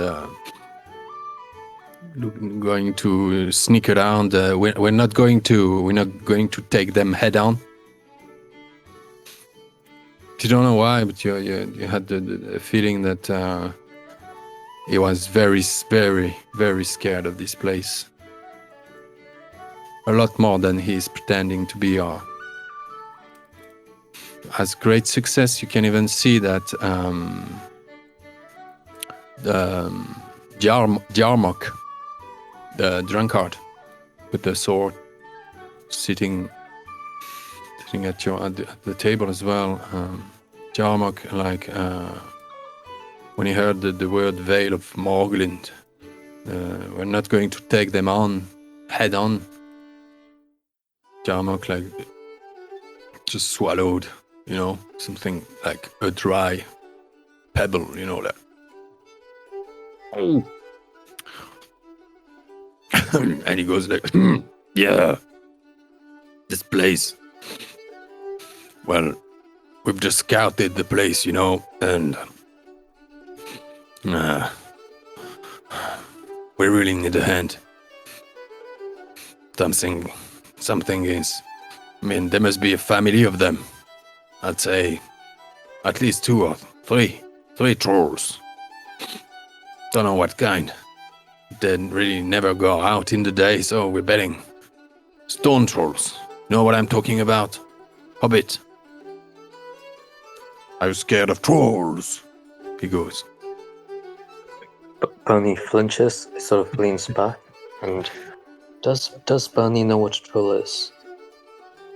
going to sneak around. We're not going to take them head on. You don't know why, but you had the feeling that he was very, very, very scared of this place. A lot more than he's pretending to be. Has great success. You can even see that Jarmok, the drunkard with the sword, sitting at the table as well. Jarmok, when he heard the word Vale of Morglind, we're not going to take them on head on. Jarmok just swallowed, something like a dry pebble, that. Oh. And he goes like, yeah, this place. Well, we've just scouted the place, and we really need a hand. Something is. There must be a family of them. I'd say at least 2 or 3 trolls. Don't know what kind. They really never go out in the day, so we're betting stone trolls. You know what I'm talking about? Hobbit. Are you scared of trolls? He goes. Bernie flinches, sort of leans back, and does Bernie know what a troll is?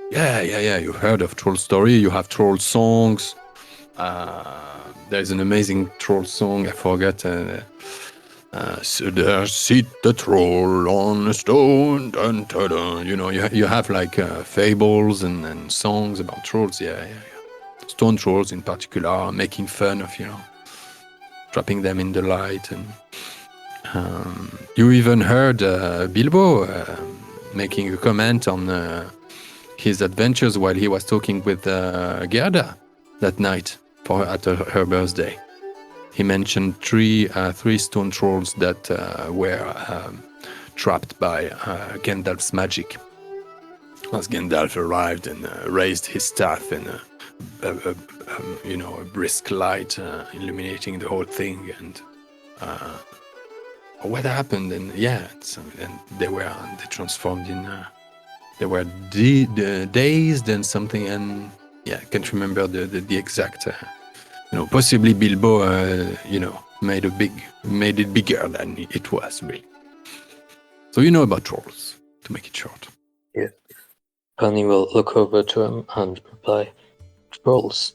Yeah. You've heard of troll story. You have troll songs. There's an amazing troll song. I forget. So there sit the troll on a stone. Dun, dun, dun. You have fables and songs about trolls. Yeah. Stone trolls in particular, making fun of trapping them in the light. And you even heard Bilbo making a comment on his adventures while he was talking with Gerda that night at her birthday. He mentioned three stone trolls that were trapped by Gandalf's magic. As Gandalf arrived and raised his staff in a brisk light, illuminating the whole thing, and what happened? And and they transformed in. They were dazed and something, and I can't remember the exact. Possibly Bilbo, made it bigger than it was really. So you know about trolls, to make it short. Yeah. Penny will look over to him and reply, "Trolls?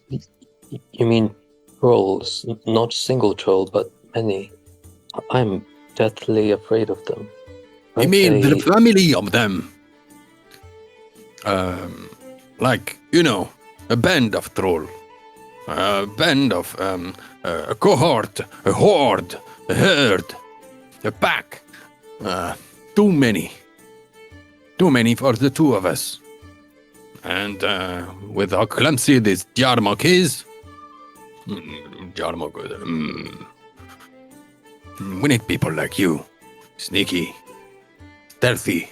You mean trolls? Not single troll, but many. I'm deathly afraid of them. I Aren't mean, the they?" family of them. Like, you know, a band of troll. A band of, a cohort, a horde, a herd, a pack. Too many. Too many for the two of us. And with how clumsy this Jarmok is, Jarmok, we need people like you. Sneaky, stealthy,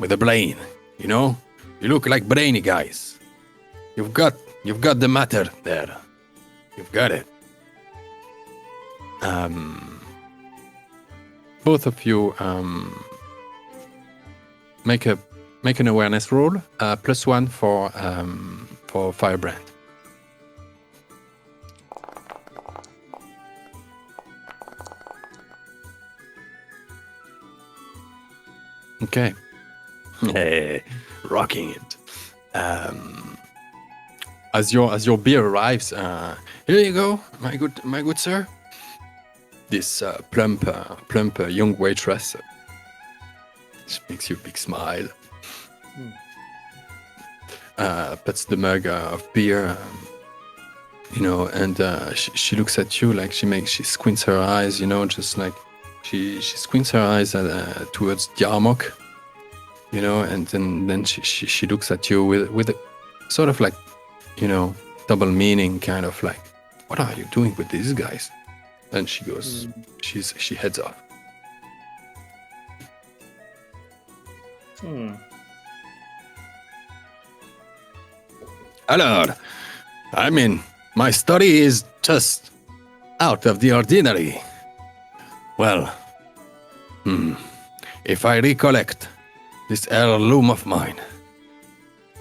with a brain, you know? You look like brainy guys. You've got the matter there. You've got it. Both of you make an awareness roll. +1 for Firebrand. Okay. Rocking it. As your beer arrives, here you go, my good sir. This plump young waitress. She makes you a big smile. Puts the mug of beer, you know, and she looks at you like she squints her eyes, you know, just like she squints her eyes towards Jarmok, you know, and then she looks at you with a sort of like, you know, double meaning, kind of like, what are you doing with these guys? And she goes, she heads off. Alors, I mean, my story is just out of the ordinary. Well, if I recollect this heirloom of mine,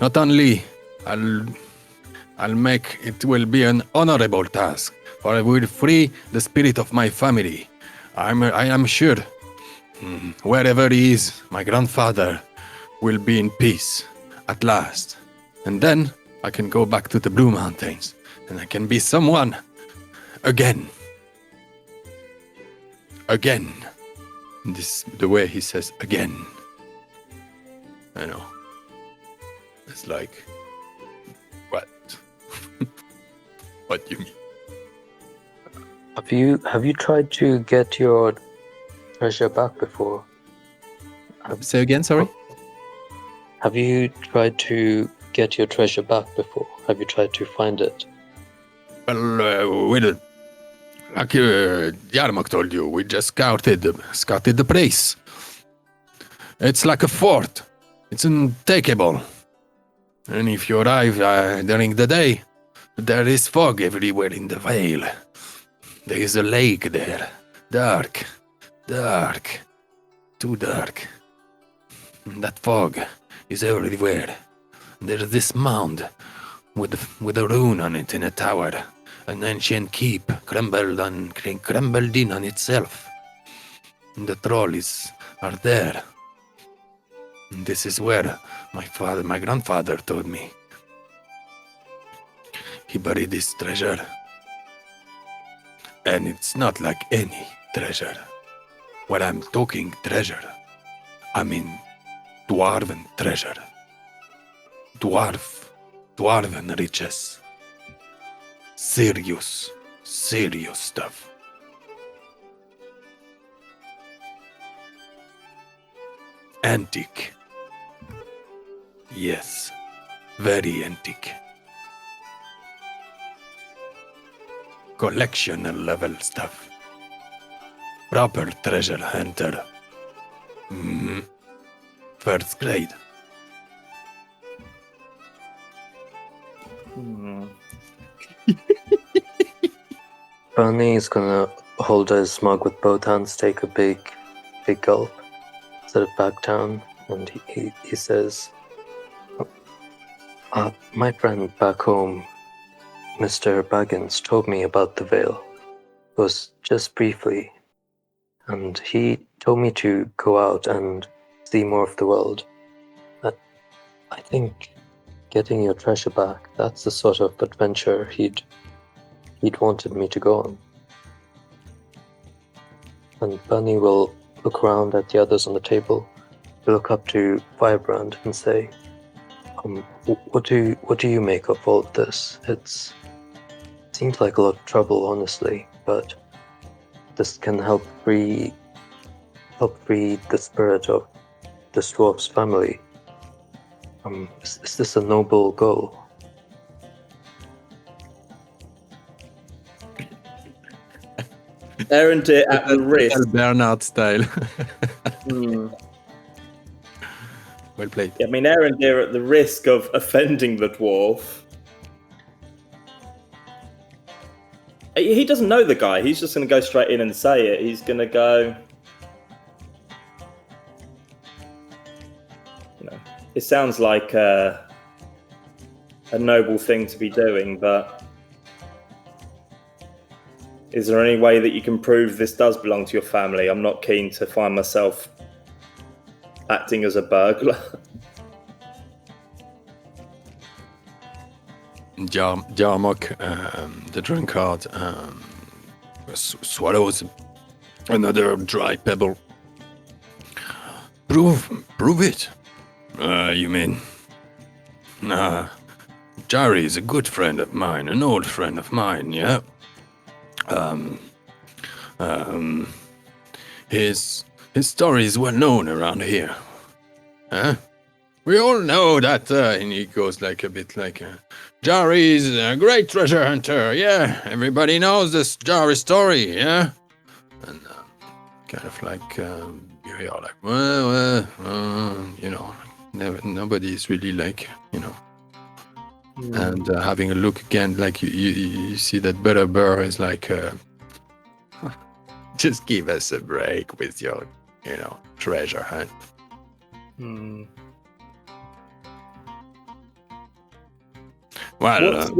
not only I'll make it will be an honorable task, for I will free the spirit of my family. I am sure, wherever he is, my grandfather will be in peace at last, and then I can go back to the Blue Mountains, and I can be someone again. Again. This the way he says again. I know. It's like, what? What do you mean? Have you tried to get your treasure back before? Say again, sorry? Have you tried to get your treasure back before? Have you tried to find it? Well, like Jarmok told you, we just scouted the place. It's like a fort. It's untakeable. And if you arrive during the day, there is fog everywhere in the vale. There is a lake there. Dark. Too dark. And that fog is everywhere. There's this mound with a rune on it in a tower. An ancient keep crumbled in on itself. And the trolls are there. And this is where my grandfather told me he buried this treasure. And it's not like any treasure. When I'm talking treasure, I mean dwarven treasure. Dwarven riches. Serious stuff. Antique. Yes, very antique. Collectional level stuff. Proper treasure hunter. First grade. Bernie is gonna hold his mug with both hands, take a big gulp, set it back down, and he says, my friend back home, Mr. Baggins, told me about the Vale. It was just briefly. and he told me to go out and see more of the world. I think getting your treasure back, that's the sort of adventure he'd wanted me to go on. And Bernie will look around at the others on the table, look up to Firebrand and say, what do you make of all of this? It seems like a lot of trouble, honestly, but this can help free the spirit of this dwarf's family. Is this a noble goal? Erendir, at the risk. Bernard style. Hmm. Well played. I mean, Erendir, at the risk of offending the dwarf. He doesn't know the guy. He's just going to go straight in and say it. He's going to go. It sounds like a noble thing to be doing, but is there any way that you can prove this does belong to your family? I'm not keen to find myself acting as a burglar. Jarmok, the drunkard, swallows another dry pebble. Prove it. You mean? Jari is a good friend of mine, an old friend of mine, yeah? His story is well known around here. Huh? We all know that, and he goes like a bit like, Jari is a great treasure hunter, yeah? Everybody knows this Jari story, yeah? And kind of like, you hear like, well, you know, nobody's really like, you know. And having a look again, like you see that Butterbur is like, just give us a break with your, you know, treasure hunt. Well,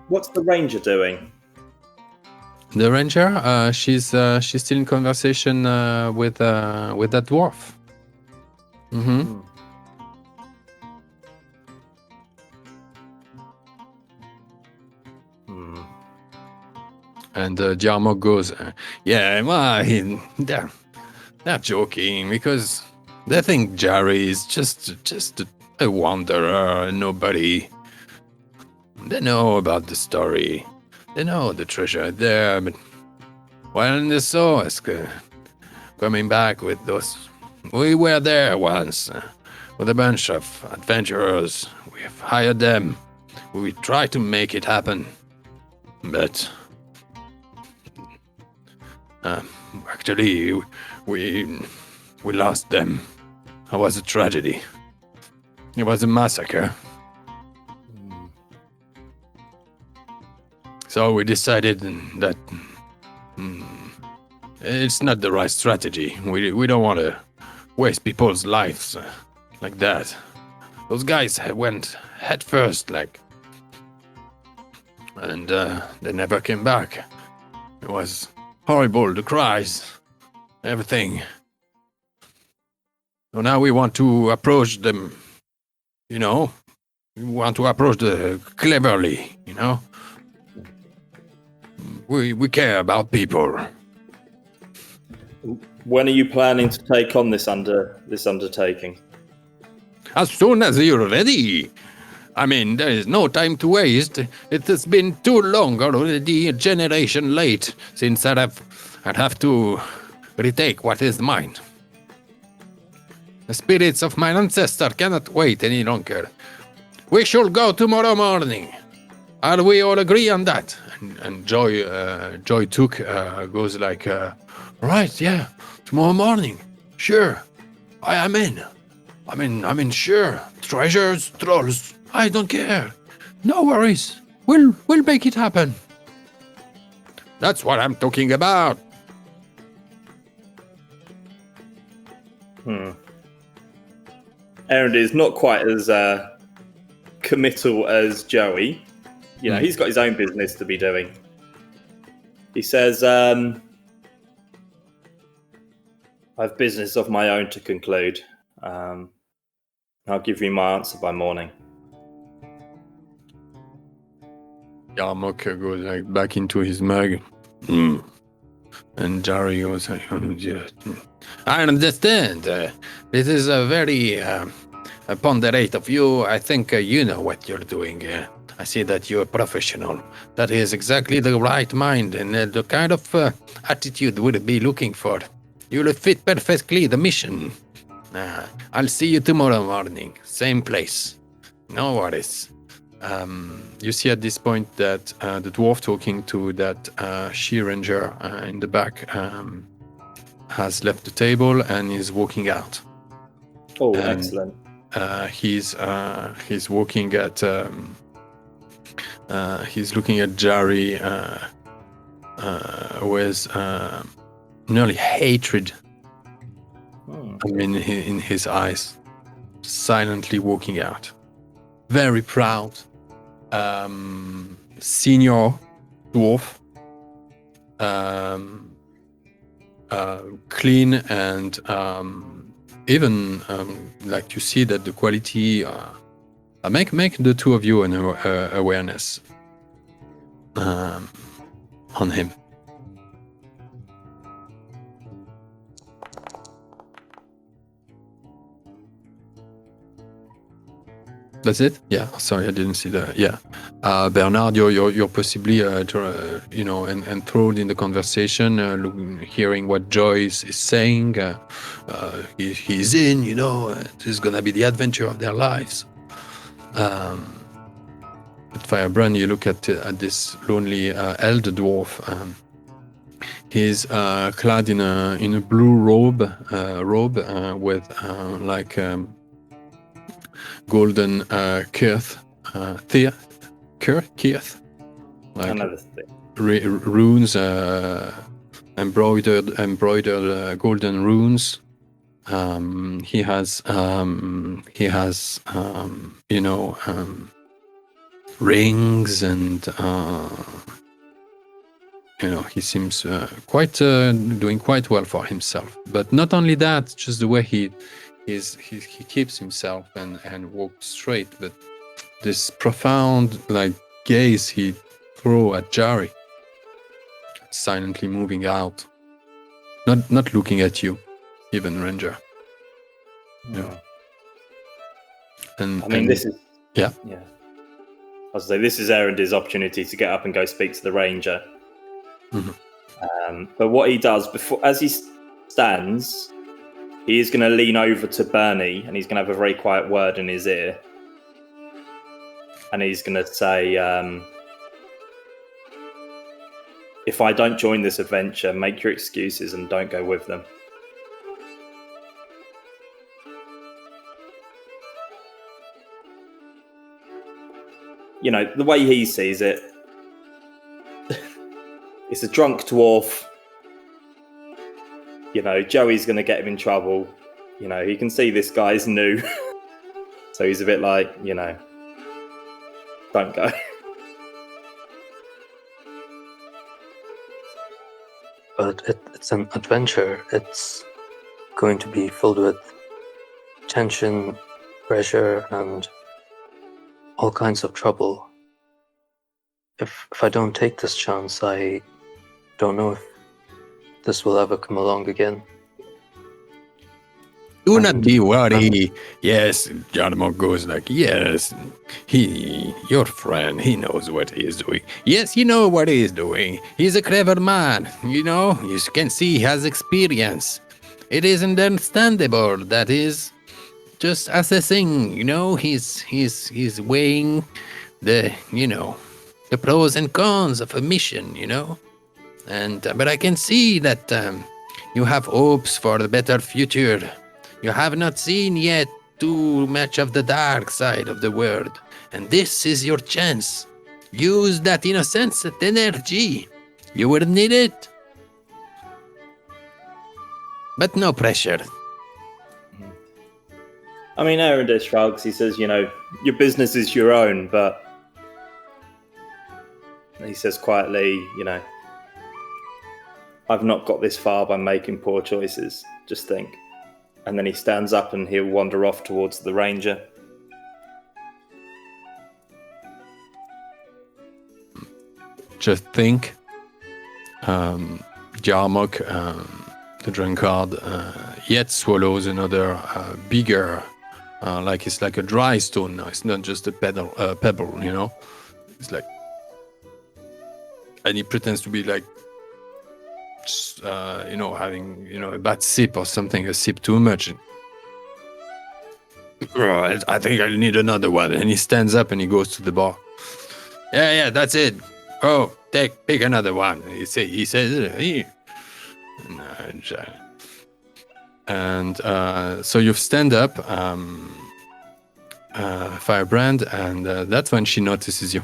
what's the ranger doing? The ranger, she's still in conversation with that dwarf. Mm-hmm. And Jarmo goes, yeah, well, they're joking because they think Jari is just a wanderer, nobody. They know about the story. They know the treasure there, but when they saw us coming back with those, we were there once with a bunch of adventurers. We've hired them. We tried to make it happen, but actually we lost them. It was a tragedy. It was a massacre. So we decided that it's not the right strategy. We don't want to waste people's lives like that. Those guys went head first, like, and they never came back. It was horrible, the cries, everything. So now we want to approach them, you know. We want to approach them cleverly, you know. We care about people. When are you planning to take on this undertaking? As soon as you're ready. I mean, there is no time to waste. It has been too long already, a generation late, since I'd have to retake what is mine. The spirits of my ancestor cannot wait any longer. We shall go tomorrow morning. Are we all agree on that? And Joy Took goes like, right, yeah, tomorrow morning, sure, I am in. I mean, sure, treasures, trolls, I don't care. No worries, we'll make it happen. That's what I'm talking about. Aaron is not quite as committal as Joey. You know, he's got his own business to be doing. He says, I have business of my own to conclude. I'll give you my answer by morning. Yarmok goes like back into his mug. And Jari goes like, I understand. This is a very ponderate of you. I think you know what you're doing. I see that you're a professional. That is exactly the right mind and the kind of attitude we'll be looking for. You'll fit perfectly the mission. I'll see you tomorrow morning. Same place. No worries. You see at this point that the dwarf talking to that she ranger in the back has left the table and is walking out. Oh, And, excellent. He's walking at he's looking at Jari with nearly hatred. I mean, in his eyes, silently walking out. Very proud, senior dwarf, clean and even like you see that the quality. Make the two of you an awareness on him. That's it? Yeah. Sorry, I didn't see that. Yeah. Bernard, you're possibly enthralled in the conversation, hearing what Joyce is saying. He's in. This is gonna be the adventure of their lives. At Firebrand, you look at this lonely elder dwarf. He's clad in a blue robe with golden kirth, like Another thing. Runes, embroidered golden runes. He has rings and he seems doing quite well for himself. But not only that, just the way he keeps himself and walks straight, but this profound gaze he throw at Jari, silently moving out, not looking at you, even Ranger. Yeah. And this is yeah. I was say this is Erin's opportunity to get up and go speak to the Ranger. Mm-hmm. But what he does as he stands, he is going to lean over to Bernie and he's going to have a very quiet word in his ear. And he's going to say, if I don't join this adventure, make your excuses and don't go with them. The way he sees it, it's a drunk dwarf. Joey's going to get him in trouble. He can see this guy's new. So he's a bit like, don't go. But it's an adventure. It's going to be filled with tension, pressure, and all kinds of trouble. If I don't take this chance, I don't know if this will ever come along again. Do not be worried. Yes, Jarmo goes yes, your friend, he knows what he is doing. Yes, you know what he is doing. He's a clever man, you can see he has experience. It is understandable that he's just assessing, he's weighing the pros and cons of a mission, but I can see that you have hopes for a better future. You have not seen yet too much of the dark side of the world, and this is your chance. Use that innocence, that energy. You will need it. But no pressure. Aaron shrugs. He says, your business is your own, but he says quietly, I've not got this far by making poor choices. Just think. And then he stands up and he'll wander off towards the ranger. Just think. Yarmok, the drunkard, yet swallows another bigger, like it's like a dry stone now. It's not just a pebble, you know. It's like, and he pretends to be like, you know, having, you know, a bad sip or something, a sip too much. I think I need another one. And he stands up and he goes to the bar. Yeah, that's it. Oh, pick another one. He says, here. And so you stand up, Firebrand, and that's when she notices you.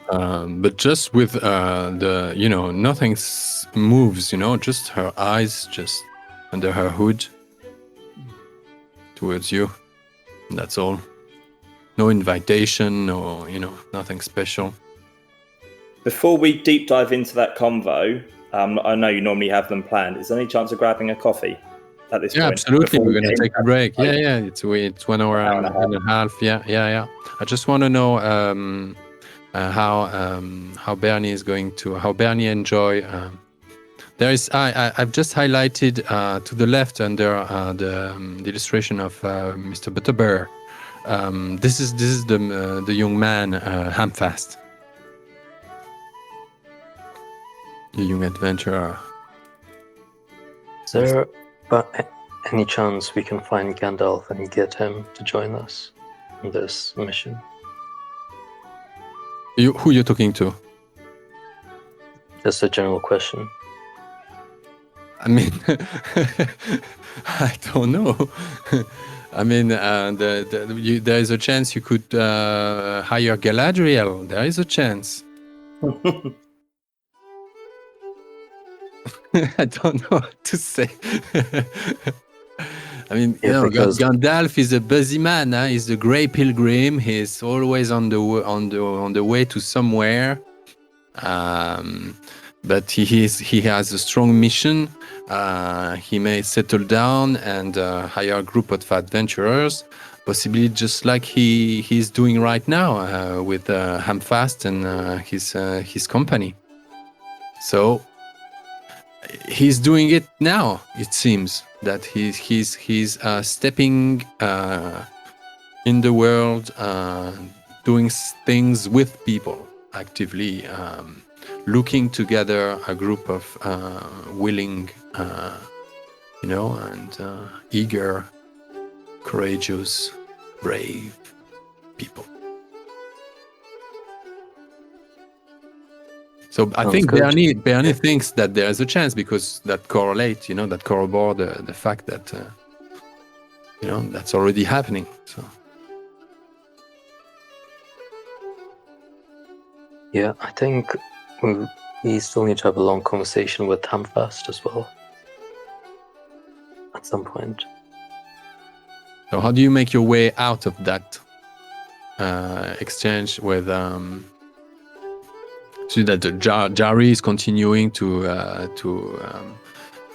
But just with the, you know, nothing moves, you know, just her eyes just under her hood towards you. That's all. No invitation, no, you know, nothing special. Before we deep dive into that convo, I know you normally have them planned. Is there any chance of grabbing a coffee at this point? Yeah, absolutely. We're going to take a break. Like, Yeah. It's 1 hour and a half. Yeah. I just want to know how Bernie is going to, how Bernie enjoy. There is, I've just highlighted to the left under the illustration of Mr. Butterbear. This is the young man, Hamfast. The young adventurer. Is there any chance we can find Gandalf and get him to join us in this mission? Who you're talking to? Just a general question. I mean, I don't know. I mean, there is a chance you could hire Galadriel. There is a chance. I don't know what to say. I mean, Yeah, you know, because Gandalf is a busy man. Huh? He's the Grey Pilgrim. He's always on the way to somewhere. But he has a strong mission. He may settle down and hire a group of adventurers, possibly just like he's doing right now with Hamfast and his company. So he's doing it now. It seems that he's stepping in the world, doing things with people actively. Looking together a group of willing, you know, and eager, courageous, brave people. So I think Bernie thinks that there is a chance because that correlate, you know, that corrobore the fact that, you know, that's already happening. So. Yeah, I think we still need to have a long conversation with Hamfast as well at some point. So how do you make your way out of that exchange with? See that Jari is continuing to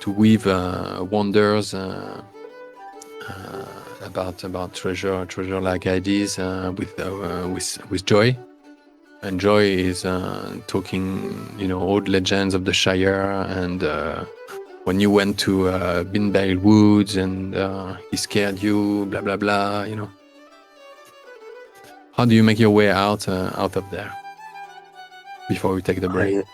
weave wonders about treasure-like ideas with Joy. And Joy is talking, you know, old legends of the Shire, and when you went to Binbale Woods and he scared you, blah blah blah. You know, how do you make your way out of there before we take the break?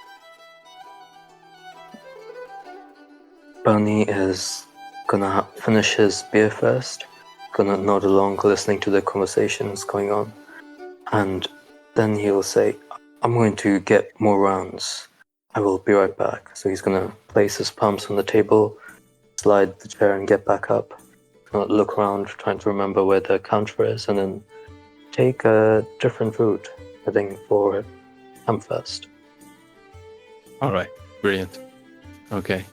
Bernie is gonna finish his beer first, gonna nod along, listening to the conversations going on, and then he'll say, I'm going to get more rounds. I will be right back. So he's going to place his palms on the table, slide the chair and get back up, look around, trying to remember where the counter is, and then take a different route, heading for Hamfast. All right, brilliant. Okay.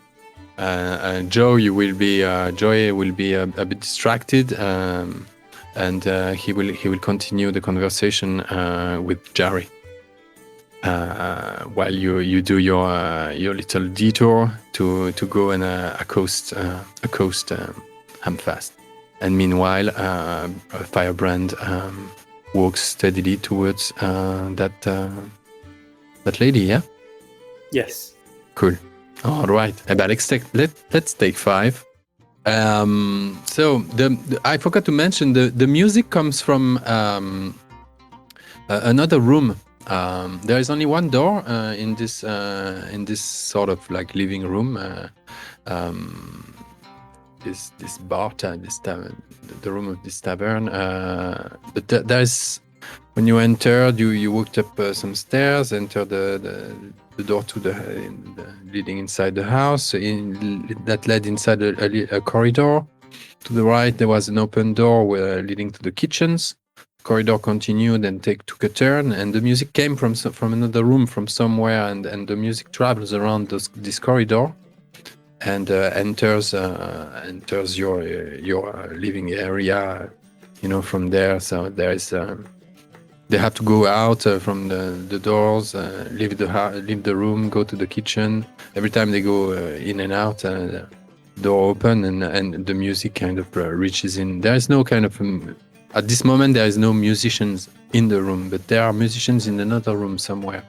Joy will be a bit distracted, and he will continue the conversation with Jari. while you do your little detour to go and accost Hamfast. And meanwhile, Firebrand walks steadily towards that lady. Yeah. Yes. Cool. All right. Let's take 5. So I forgot to mention the music comes from another room. There is only one door in this sort of like living room. This bar, this tavern, the room of this tavern. But there's when you entered, you walked up some stairs, entered the door to the leading inside the house. That led inside a corridor. To the right, there was an open door leading to the kitchens. Corridor continued and took a turn, and the music came from another room from somewhere, and the music travels around this corridor and enters your living area, from there. So there is they have to go out from the doors, leave the room, go to the kitchen. Every time they go in and out, door open, and the music kind of reaches in. There is no kind of at this moment there is no musicians in the room, but there are musicians in another room somewhere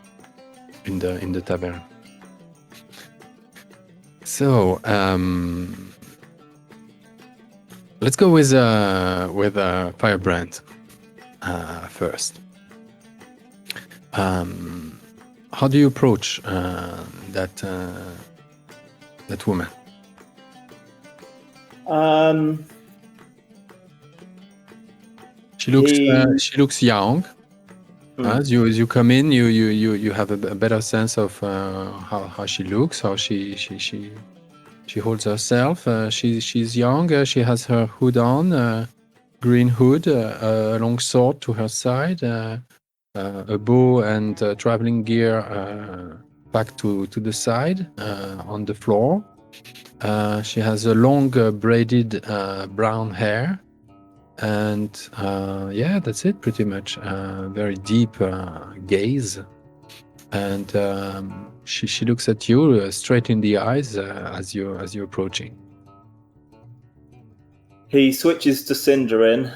in the tavern. So let's go with Firebrand first. How do you approach that woman? She looks young. As you come in, you have a better sense of how she looks, how she holds herself. She's young. She has her hood on, green hood, a long sword to her side, a bow and traveling gear packed to the side on the floor. She has a long braided brown hair. And that's it pretty much. Very deep gaze, and she looks at you straight in the eyes as you're approaching. He switches to Cinderin,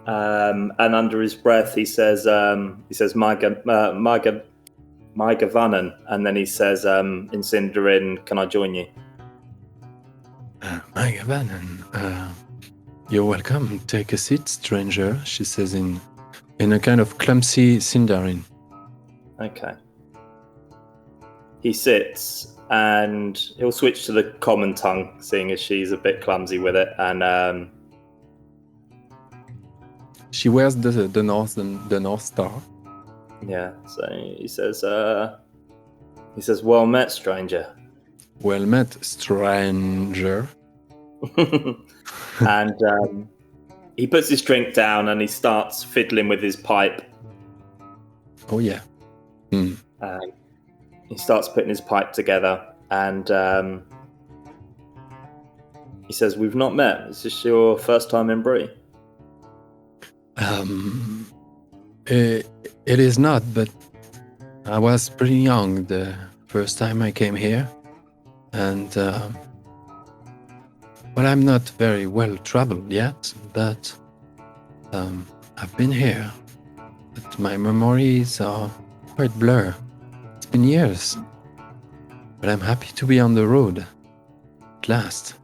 and under his breath he says Marga Vannon, and then he says in Cinderin, "Can I join you?" Marga Vannon. You're welcome. Take a seat, stranger, she says in a kind of clumsy Cinderin. Okay. He sits, and he'll switch to the common tongue, seeing as she's a bit clumsy with it, and she wears the North Star. Yeah, so he says, "Well met, stranger." Well met, stranger. And he puts his drink down and he starts fiddling with his pipe. Oh yeah. He starts putting his pipe together, and he says, "We've not met. Is this your first time in Bree?" It is not, but I was pretty young the first time I came here, and well, I'm not very well traveled yet, but I've been here. But my memories are quite blurred. It's been years, but I'm happy to be on the road at last.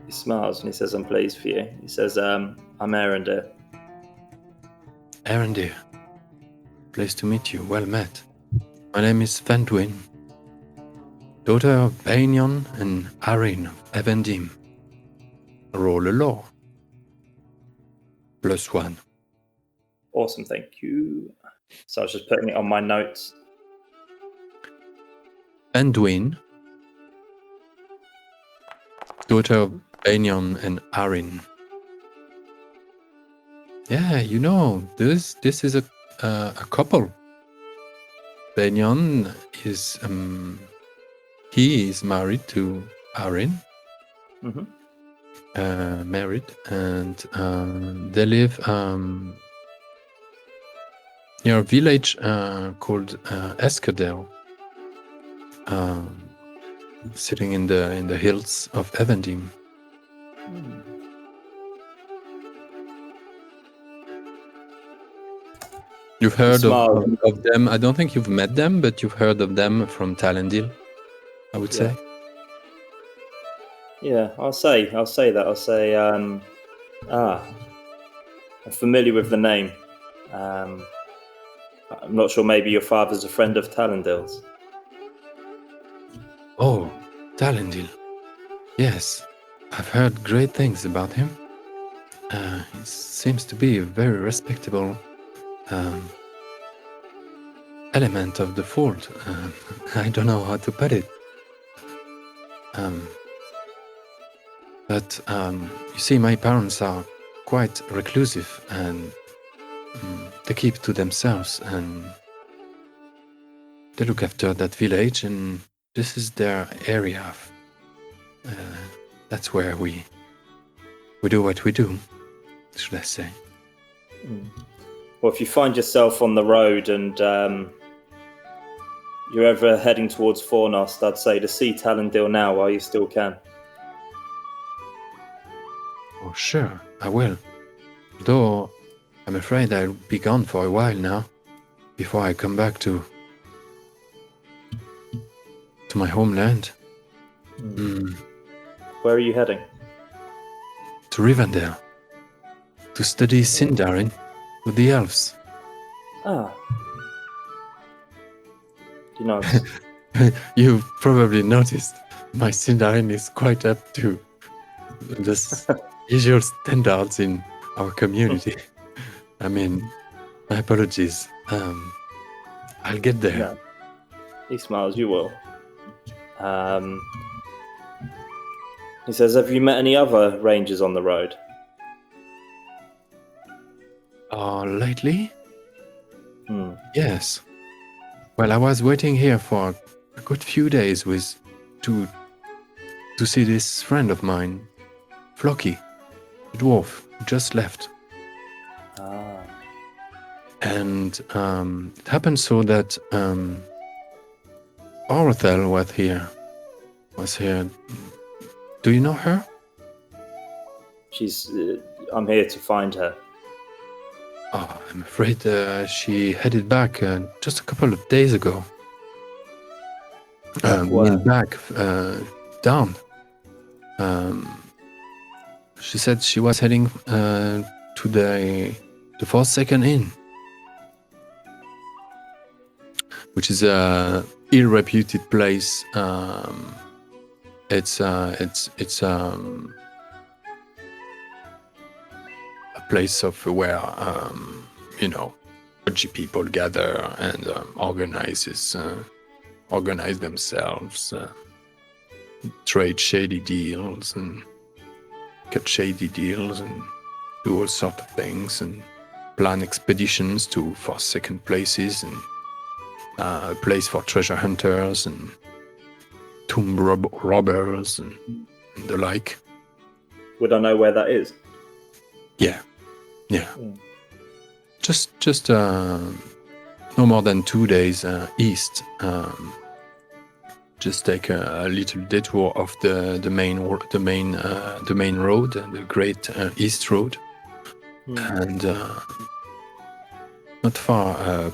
He smiles and he says, "I'm pleased for you." He says, "I'm Arendir." Arendir, pleased to meet you. Well met. My name is Fendwin, daughter of Bainion and Arin of Evendim. Roll a law. +1. Awesome, thank you. So I was just putting it on my notes. Fendwin, daughter of Bainion and Arin. Yeah, this is a couple. Bainion is he is married to Arin. Mm-hmm. Married, and they live Near a village called Eskadale, sitting in the hills of Evendim. You've heard of them. I don't think you've met them, but you've heard of them from Talendil, I would say. Yeah, I'll say that. I'll say, I'm familiar with the name. I'm not sure, maybe your father's a friend of Talendil's. Oh, Talendil. Yes, I've heard great things about him. He seems to be a very respectable element of the fold. I don't know how to put it. But you see, my parents are quite reclusive and they keep to themselves and they look after that village, and this is their area. That's where we do what we do, should I say. Well, if you find yourself on the road and you're ever heading towards Fornost, I'd say to see Talendil now while you still can. Oh, sure, I will. Though I'm afraid I'll be gone for a while now, before I come back to my homeland. Where are you heading? To Rivendell, to study Sindarin with the elves. Ah. You know, You've probably noticed my Sindarin is quite up to the usual standards in our community. I mean, my apologies. I'll get there. No. He smiles, you will. He says, have you met any other rangers on the road? Lately? Yes. Well, I was waiting here for a good few days to see this friend of mine, Flocky, the dwarf, who just left. And it happened so that Orthel was here. Do you know her? She's. I'm here to find her. Oh, I'm afraid she headed back just a couple of days ago. Went back down. She said she was heading to the Forsaken Inn, which is a ill-reputed place. It's a place of where dodgy people gather and organize themselves, trade shady deals and cut shady deals and do all sorts of things and plan expeditions to forsaken places and a place for treasure hunters and tomb robbers and the like. Would I know where that is? Yeah. Just no more than 2 days east. Just take a little detour off the main road, the Great East Road, and not far.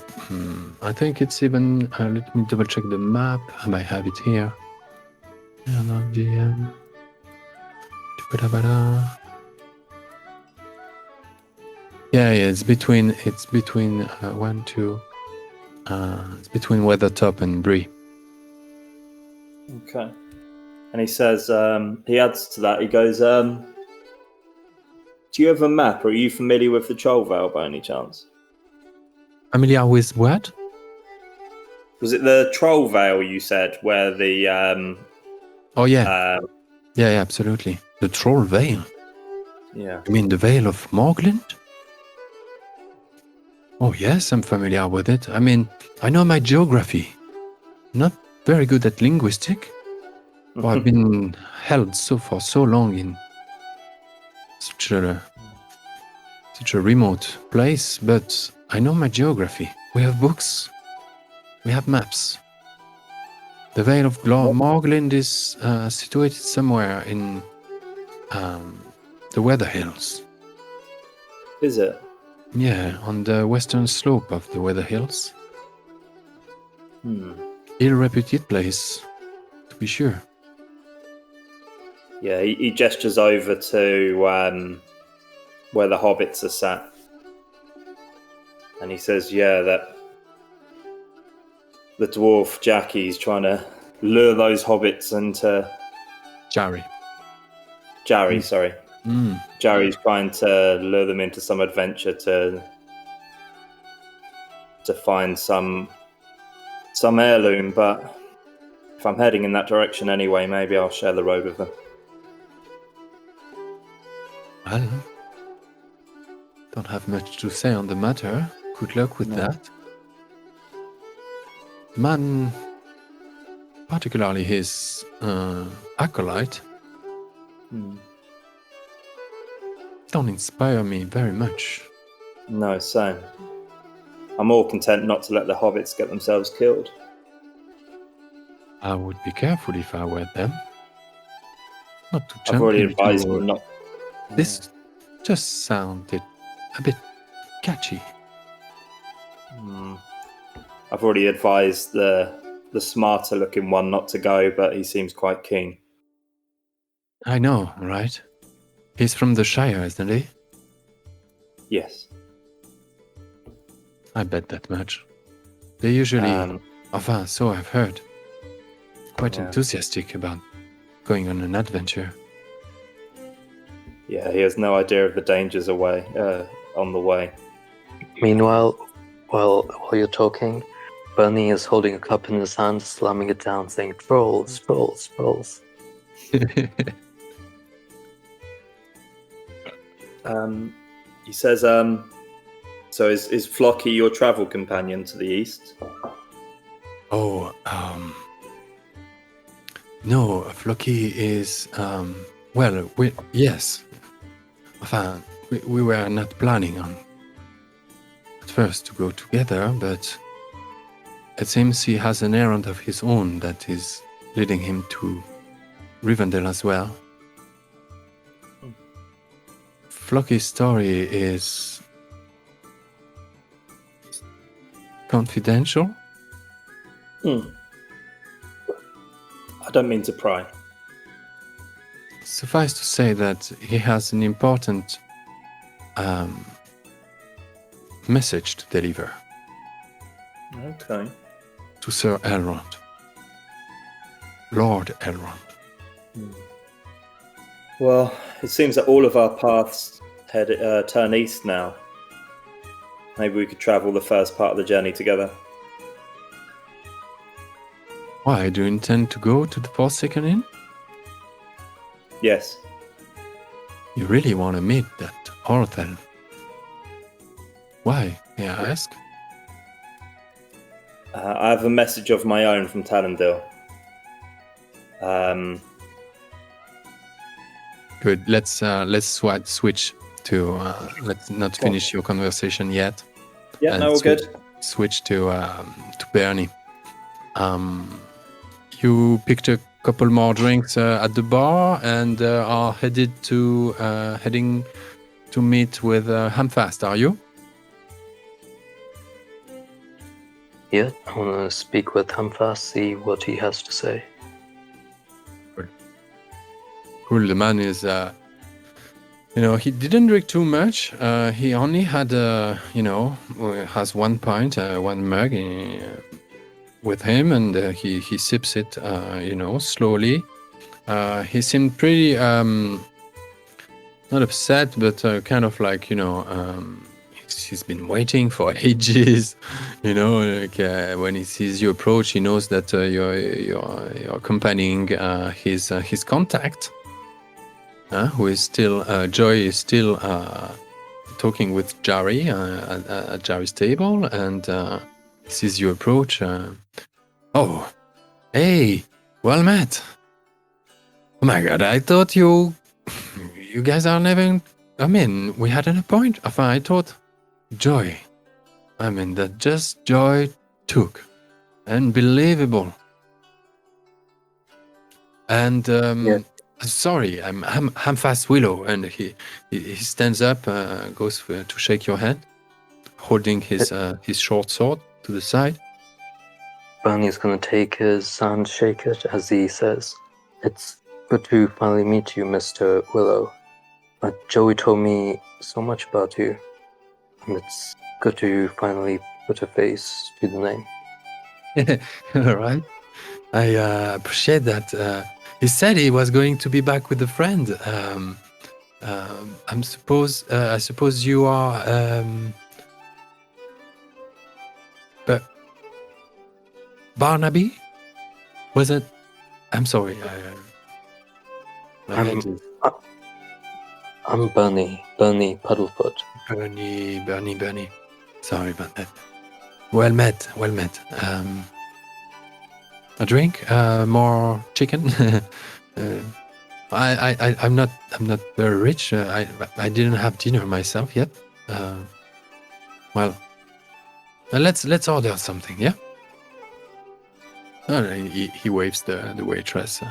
I think it's even. Let me double check the map. I might have it here. Yeah, it's between it's between Weathertop and Bree. Okay. And he says, he adds to that, he goes, do you have a map, or are you familiar with the Troll Vale by any chance? Familiar with what? Was it the Troll Vale you said, where the... Oh, yeah. Yeah, absolutely. The Troll Vale? Yeah. You mean the Vale of Morgland? Oh, yes, I'm familiar with it. I mean, I know my geography. Not very good at linguistic. Well, I've been held for so long in such a remote place, but I know my geography. We have books. We have maps. The Vale of Morglind is situated somewhere in the Weather Hills. Is it? Yeah, on the western slope of the Weather Hills. Hmm. Ill-reputed place, to be sure. Yeah, he gestures over to where the hobbits are sat. And he says, yeah, that the dwarf Jackie's trying to lure those hobbits into... Jarry. Sorry. Mm. Jarry's trying to lure them into some adventure to find some heirloom, but if I'm heading in that direction anyway, maybe I'll share the road with them. Well, don't have much to say on the matter. Good luck with that. Man, particularly his acolyte, don't inspire me very much. No, same. I'm more content not to let the hobbits get themselves killed. I would be careful if I were them. Not to I've jump already into... advised them not. This just sounded a bit catchy. I've already advised the smarter looking one not to go, but he seems quite keen. I know, right? He's from the Shire, isn't he? Yes. I bet that much. They usually, enfin, so I've heard, quite enthusiastic about going on an adventure. Yeah, he has no idea of the dangers on the way. Meanwhile, while you're talking, Bernie is holding a cup in his hand, slamming it down, saying, "Trolls, trolls, trolls." He says, so is Flocky your travel companion to the east? Oh, no, Flocky is, well, yes. Enfin, we were not planning on at first to go together, but it seems he has an errand of his own that is leading him to Rivendell as well. Flocky's story is confidential. I don't mean to pry. Suffice to say that he has an important message to deliver. Okay. To Sir Elrond. Lord Elrond. Well, it seems that all of our paths turn east now. Maybe we could travel the first part of the journey together. Why, do you intend to go to the Forsaken Inn? Yes. You really want to meet that Orthel? Why, may I ask? I have a message of my own from Talendil. Good. Let's switch to. Let's not finish your conversation yet. Yeah, no, we're good. Switch to Bernie. You picked a couple more drinks at the bar and are heading to meet with Hamfast. Are you? Yeah, I want to speak with Hamfast, see what he has to say. Cool. The man is, he didn't drink too much. He only had, has 1 pint, 1 mug with him, and he sips it, slowly. He seemed pretty, not upset, but kind of like, he's been waiting for ages, when he sees you approach, he knows that you're accompanying his contact. Who is still, Joy is still talking with Jarry at Jarry's table, and sees you approach. Oh, hey, well met. Oh my God, I thought you guys are never. I mean, we had an appointment. I thought, Joy, I mean, that just joy took. Unbelievable. And Yeah. sorry, I'm Fast Willow, and he stands up, goes to shake your hand, holding his short sword to the side. Bernie's gonna take his hand, shake it as he says, "It's good to finally meet you, Mr. Willow. But Joey told me so much about you, and it's good to finally put a face to the name." All right. I appreciate that. He said he was going to be back with a friend. I suppose you are. But Barnaby? Was it? I'm sorry. I'm Bernie Puddlefoot. Bernie. Sorry about that. Well met. A drink? More chicken? I'm not very rich. I didn't have dinner myself yet. Well, let's order something, yeah? He waves the waitress,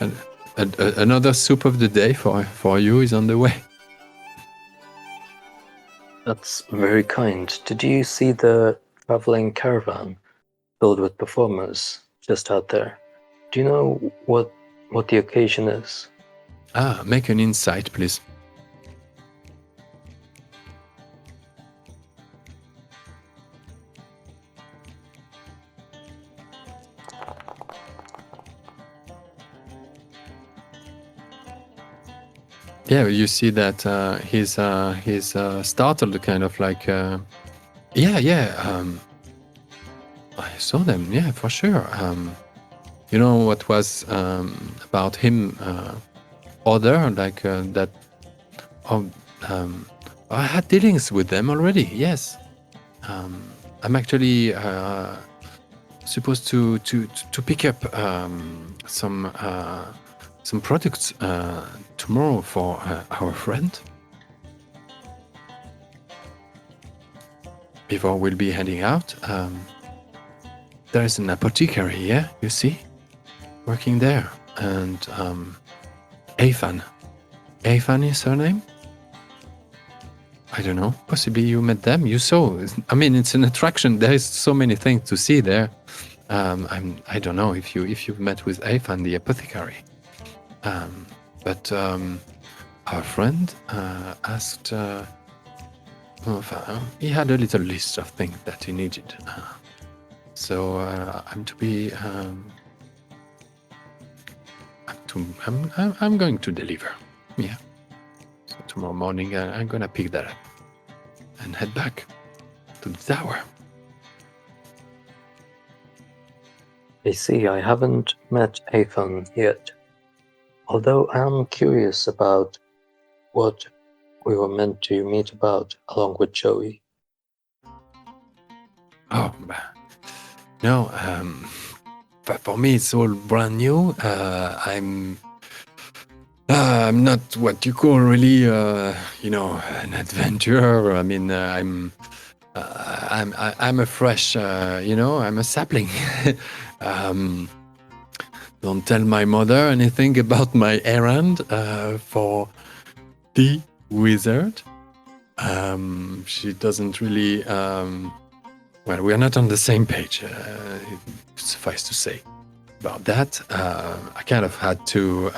And another soup of the day for you is on the way. That's very kind. Did you see the traveling caravan filled with performers just out there? Do you know what the occasion is? Make an insight, please. Yeah, you see that he's startled, kind of like, I saw them, yeah, for sure. You know what was about him other, like that? I had dealings with them already. Yes, I'm actually supposed to pick up some products tomorrow for our friend. Before we'll be heading out, there is an apothecary here, you see, working there, and Afan is her name. I don't know. Possibly you met them. You saw. I mean, it's an attraction. There is so many things to see there. I don't know if you've met with Afan, the apothecary. But our friend asked. He had a little list of things that he needed. So I'm to be. I'm going to deliver. Yeah. So tomorrow morning I'm gonna pick that up and head back to the tower. I see. I haven't met Athan yet. Although I am curious about what we were meant to meet about along with Joey. Oh, no. But for me, it's all brand new. I'm not what you call really, an adventurer. I mean, I'm a fresh, I'm a sapling. Don't tell my mother anything about my errand for the wizard. She doesn't really. Well, we are not on the same page. Suffice to say about that. I kind of had to,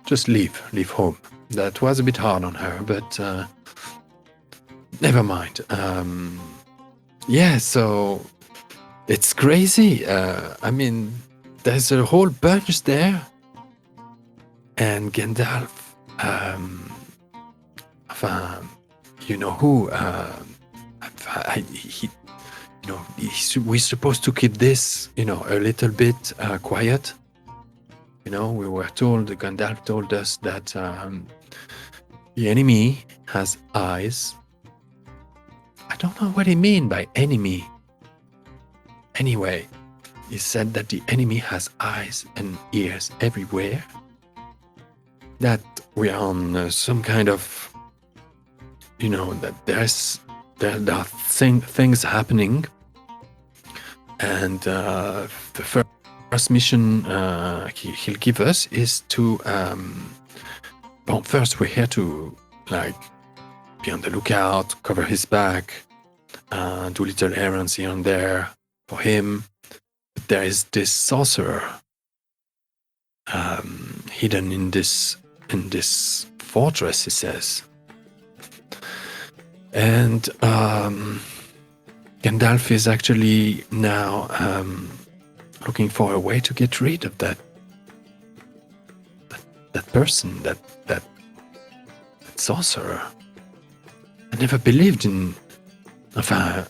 just leave home. That was a bit hard on her, but never mind. Yeah, so it's crazy. I mean, there's a whole bunch there, and Gandalf. You know who? We're supposed to keep this, a little bit quiet. We were told, Gandalf told us that the enemy has eyes. I don't know what he means by enemy. Anyway, he said that the enemy has eyes and ears everywhere. That we are on some kind of that there are things happening, and the first mission he'll give us is to well, first we're here to be on the lookout, cover his back, do little errands here and there for him. But there is this sorcerer hidden in this fortress, he says. And Gandalf is actually now looking for a way to get rid of that person, that sorcerer. I never believed in. Enfin,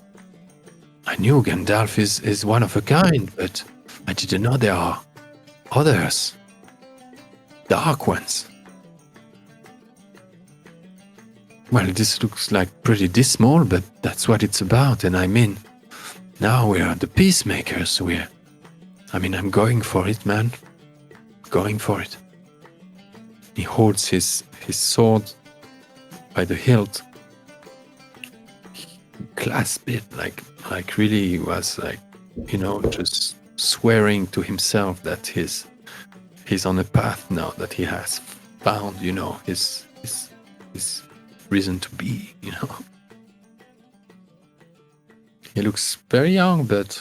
I knew Gandalf is one of a kind, but I didn't know there are others, dark ones. Well, this looks like pretty dismal, but that's what it's about. And I mean, now we are the peacemakers. I'm going for it, man. Going for it. He holds his sword by the hilt. He clasped it like really he was just swearing to himself that he's on a path now, that he has found, his reason to be, He looks very young, but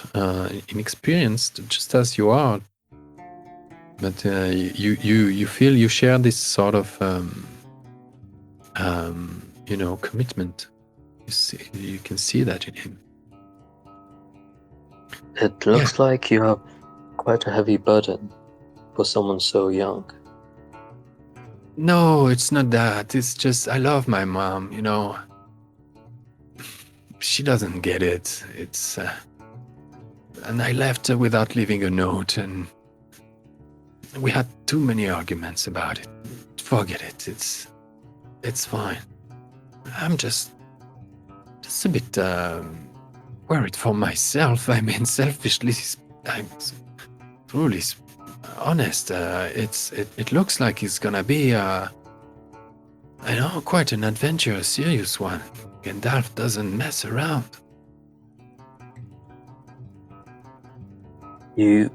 inexperienced, just as you are. But you feel you share this sort of commitment. You can see that in him. It looks like you have quite a heavy burden for someone so young. No, it's not that. It's just I love my mom, She doesn't get it. It's and I left her without leaving a note, and we had too many arguments about it. Forget it. It's fine. I'm just a bit worried for myself. I mean, selfishly, I'm truly honest. It looks like it's gonna be quite an adventure, a serious one. Gandalf doesn't mess around. You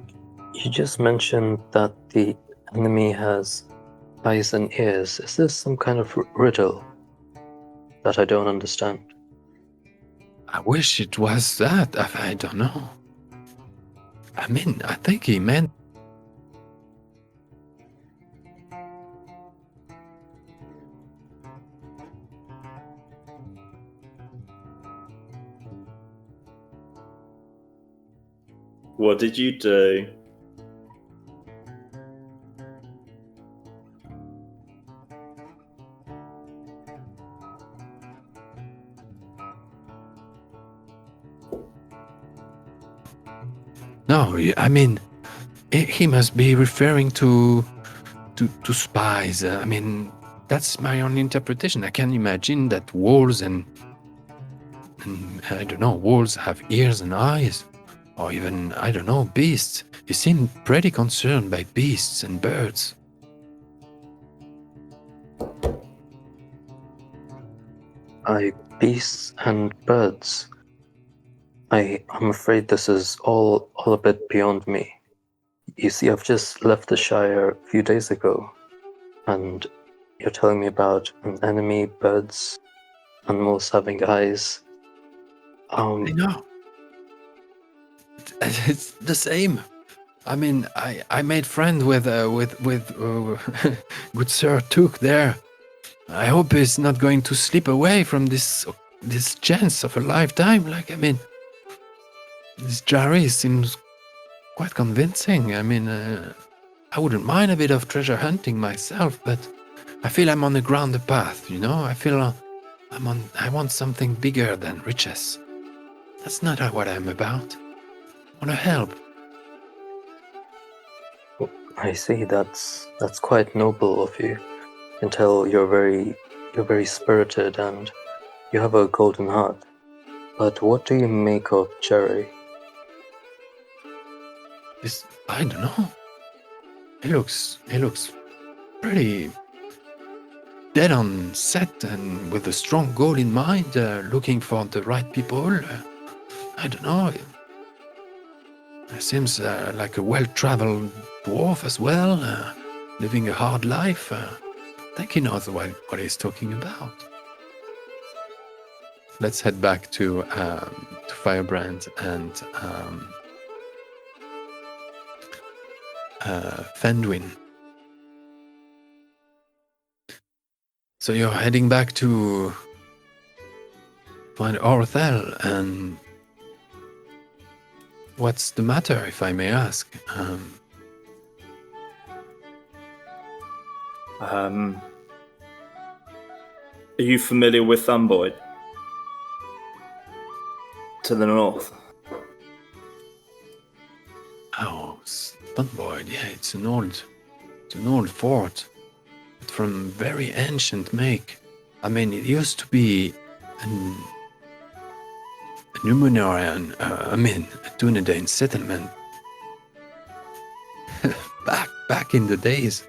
just mentioned that the enemy has eyes and ears. Is this some kind of riddle that I don't understand? I wish it was that. I don't know. I mean, I think he meant. What did you do? No, I mean, he must be referring to spies. I mean, that's my only interpretation. I can imagine that wolves and I don't know, wolves have ears and eyes, or even I don't know, beasts. He seemed pretty concerned by beasts and birds. By beasts and birds. I'm afraid this is all a bit beyond me. You see, I've just left the Shire a few days ago, and you're telling me about an enemy, birds, animals having eyes. I know. It's the same. I mean, I made friends with good Sir Took there. I hope he's not going to slip away from this chance of a lifetime. This Jerry seems quite convincing. I mean, I wouldn't mind a bit of treasure hunting myself, but I feel I'm on a grounded path, I feel I want something bigger than riches. That's not what I'm about. I want to help. I see. That's quite noble of you. I can tell you're very spirited and you have a golden heart. But what do you make of Jerry? I don't know. He looks pretty dead on set and with a strong goal in mind, looking for the right people. I don't know. He seems like a well-traveled dwarf as well, living a hard life. I think he knows what he's talking about. Let's head back to Firebrand and Fendwin. So you're heading back to find Orthel, and what's the matter, if I may ask? Are you familiar with Thumboid? To the north. Oh, Thumboid, yeah, it's an old fort, but from very ancient make. I mean, it used to be a Numenorian, a Dunedain settlement. back in the days,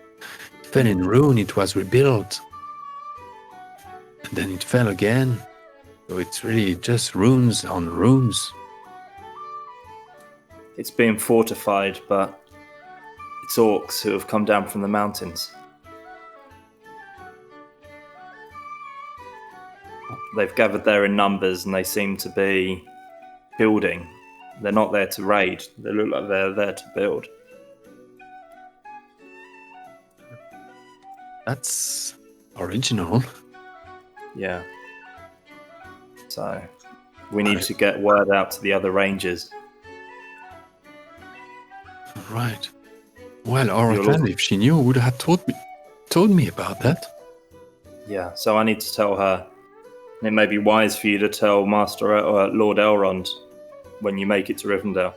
it fell in ruin. It was rebuilt, and then it fell again. So it's really just ruins on ruins. It's being fortified, but it's orcs who have come down from the mountains. They've gathered there in numbers, and they seem to be building. They're not there to raid. They look like they're there to build. That's original. Yeah. So we need to get word out to the other rangers. Right. Well, Orothan, if she knew, would have told me about that. Yeah, so I need to tell her. And it may be wise for you to tell Master or Lord Elrond when you make it to Rivendell.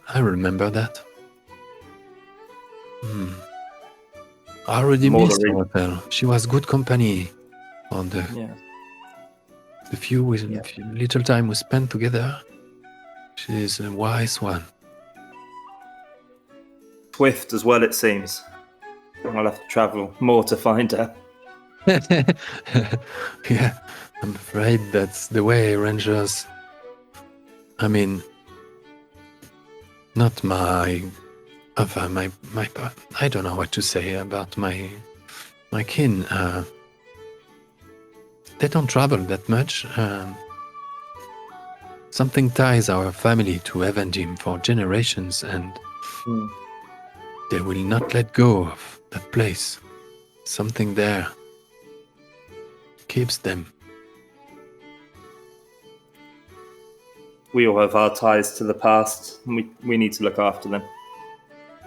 I remember that. I already missed Orothan. She was good company on the few little time we spent together. She's a wise one. Swift as well, it seems. I'll have to travel more to find her. Yeah, I'm afraid that's the way rangers. I mean, not my I don't know what to say about my kin. They don't travel that much. Something ties our family to Evandim for generations, and they will not let go of that place. Something there keeps them. We all have our ties to the past, and we need to look after them.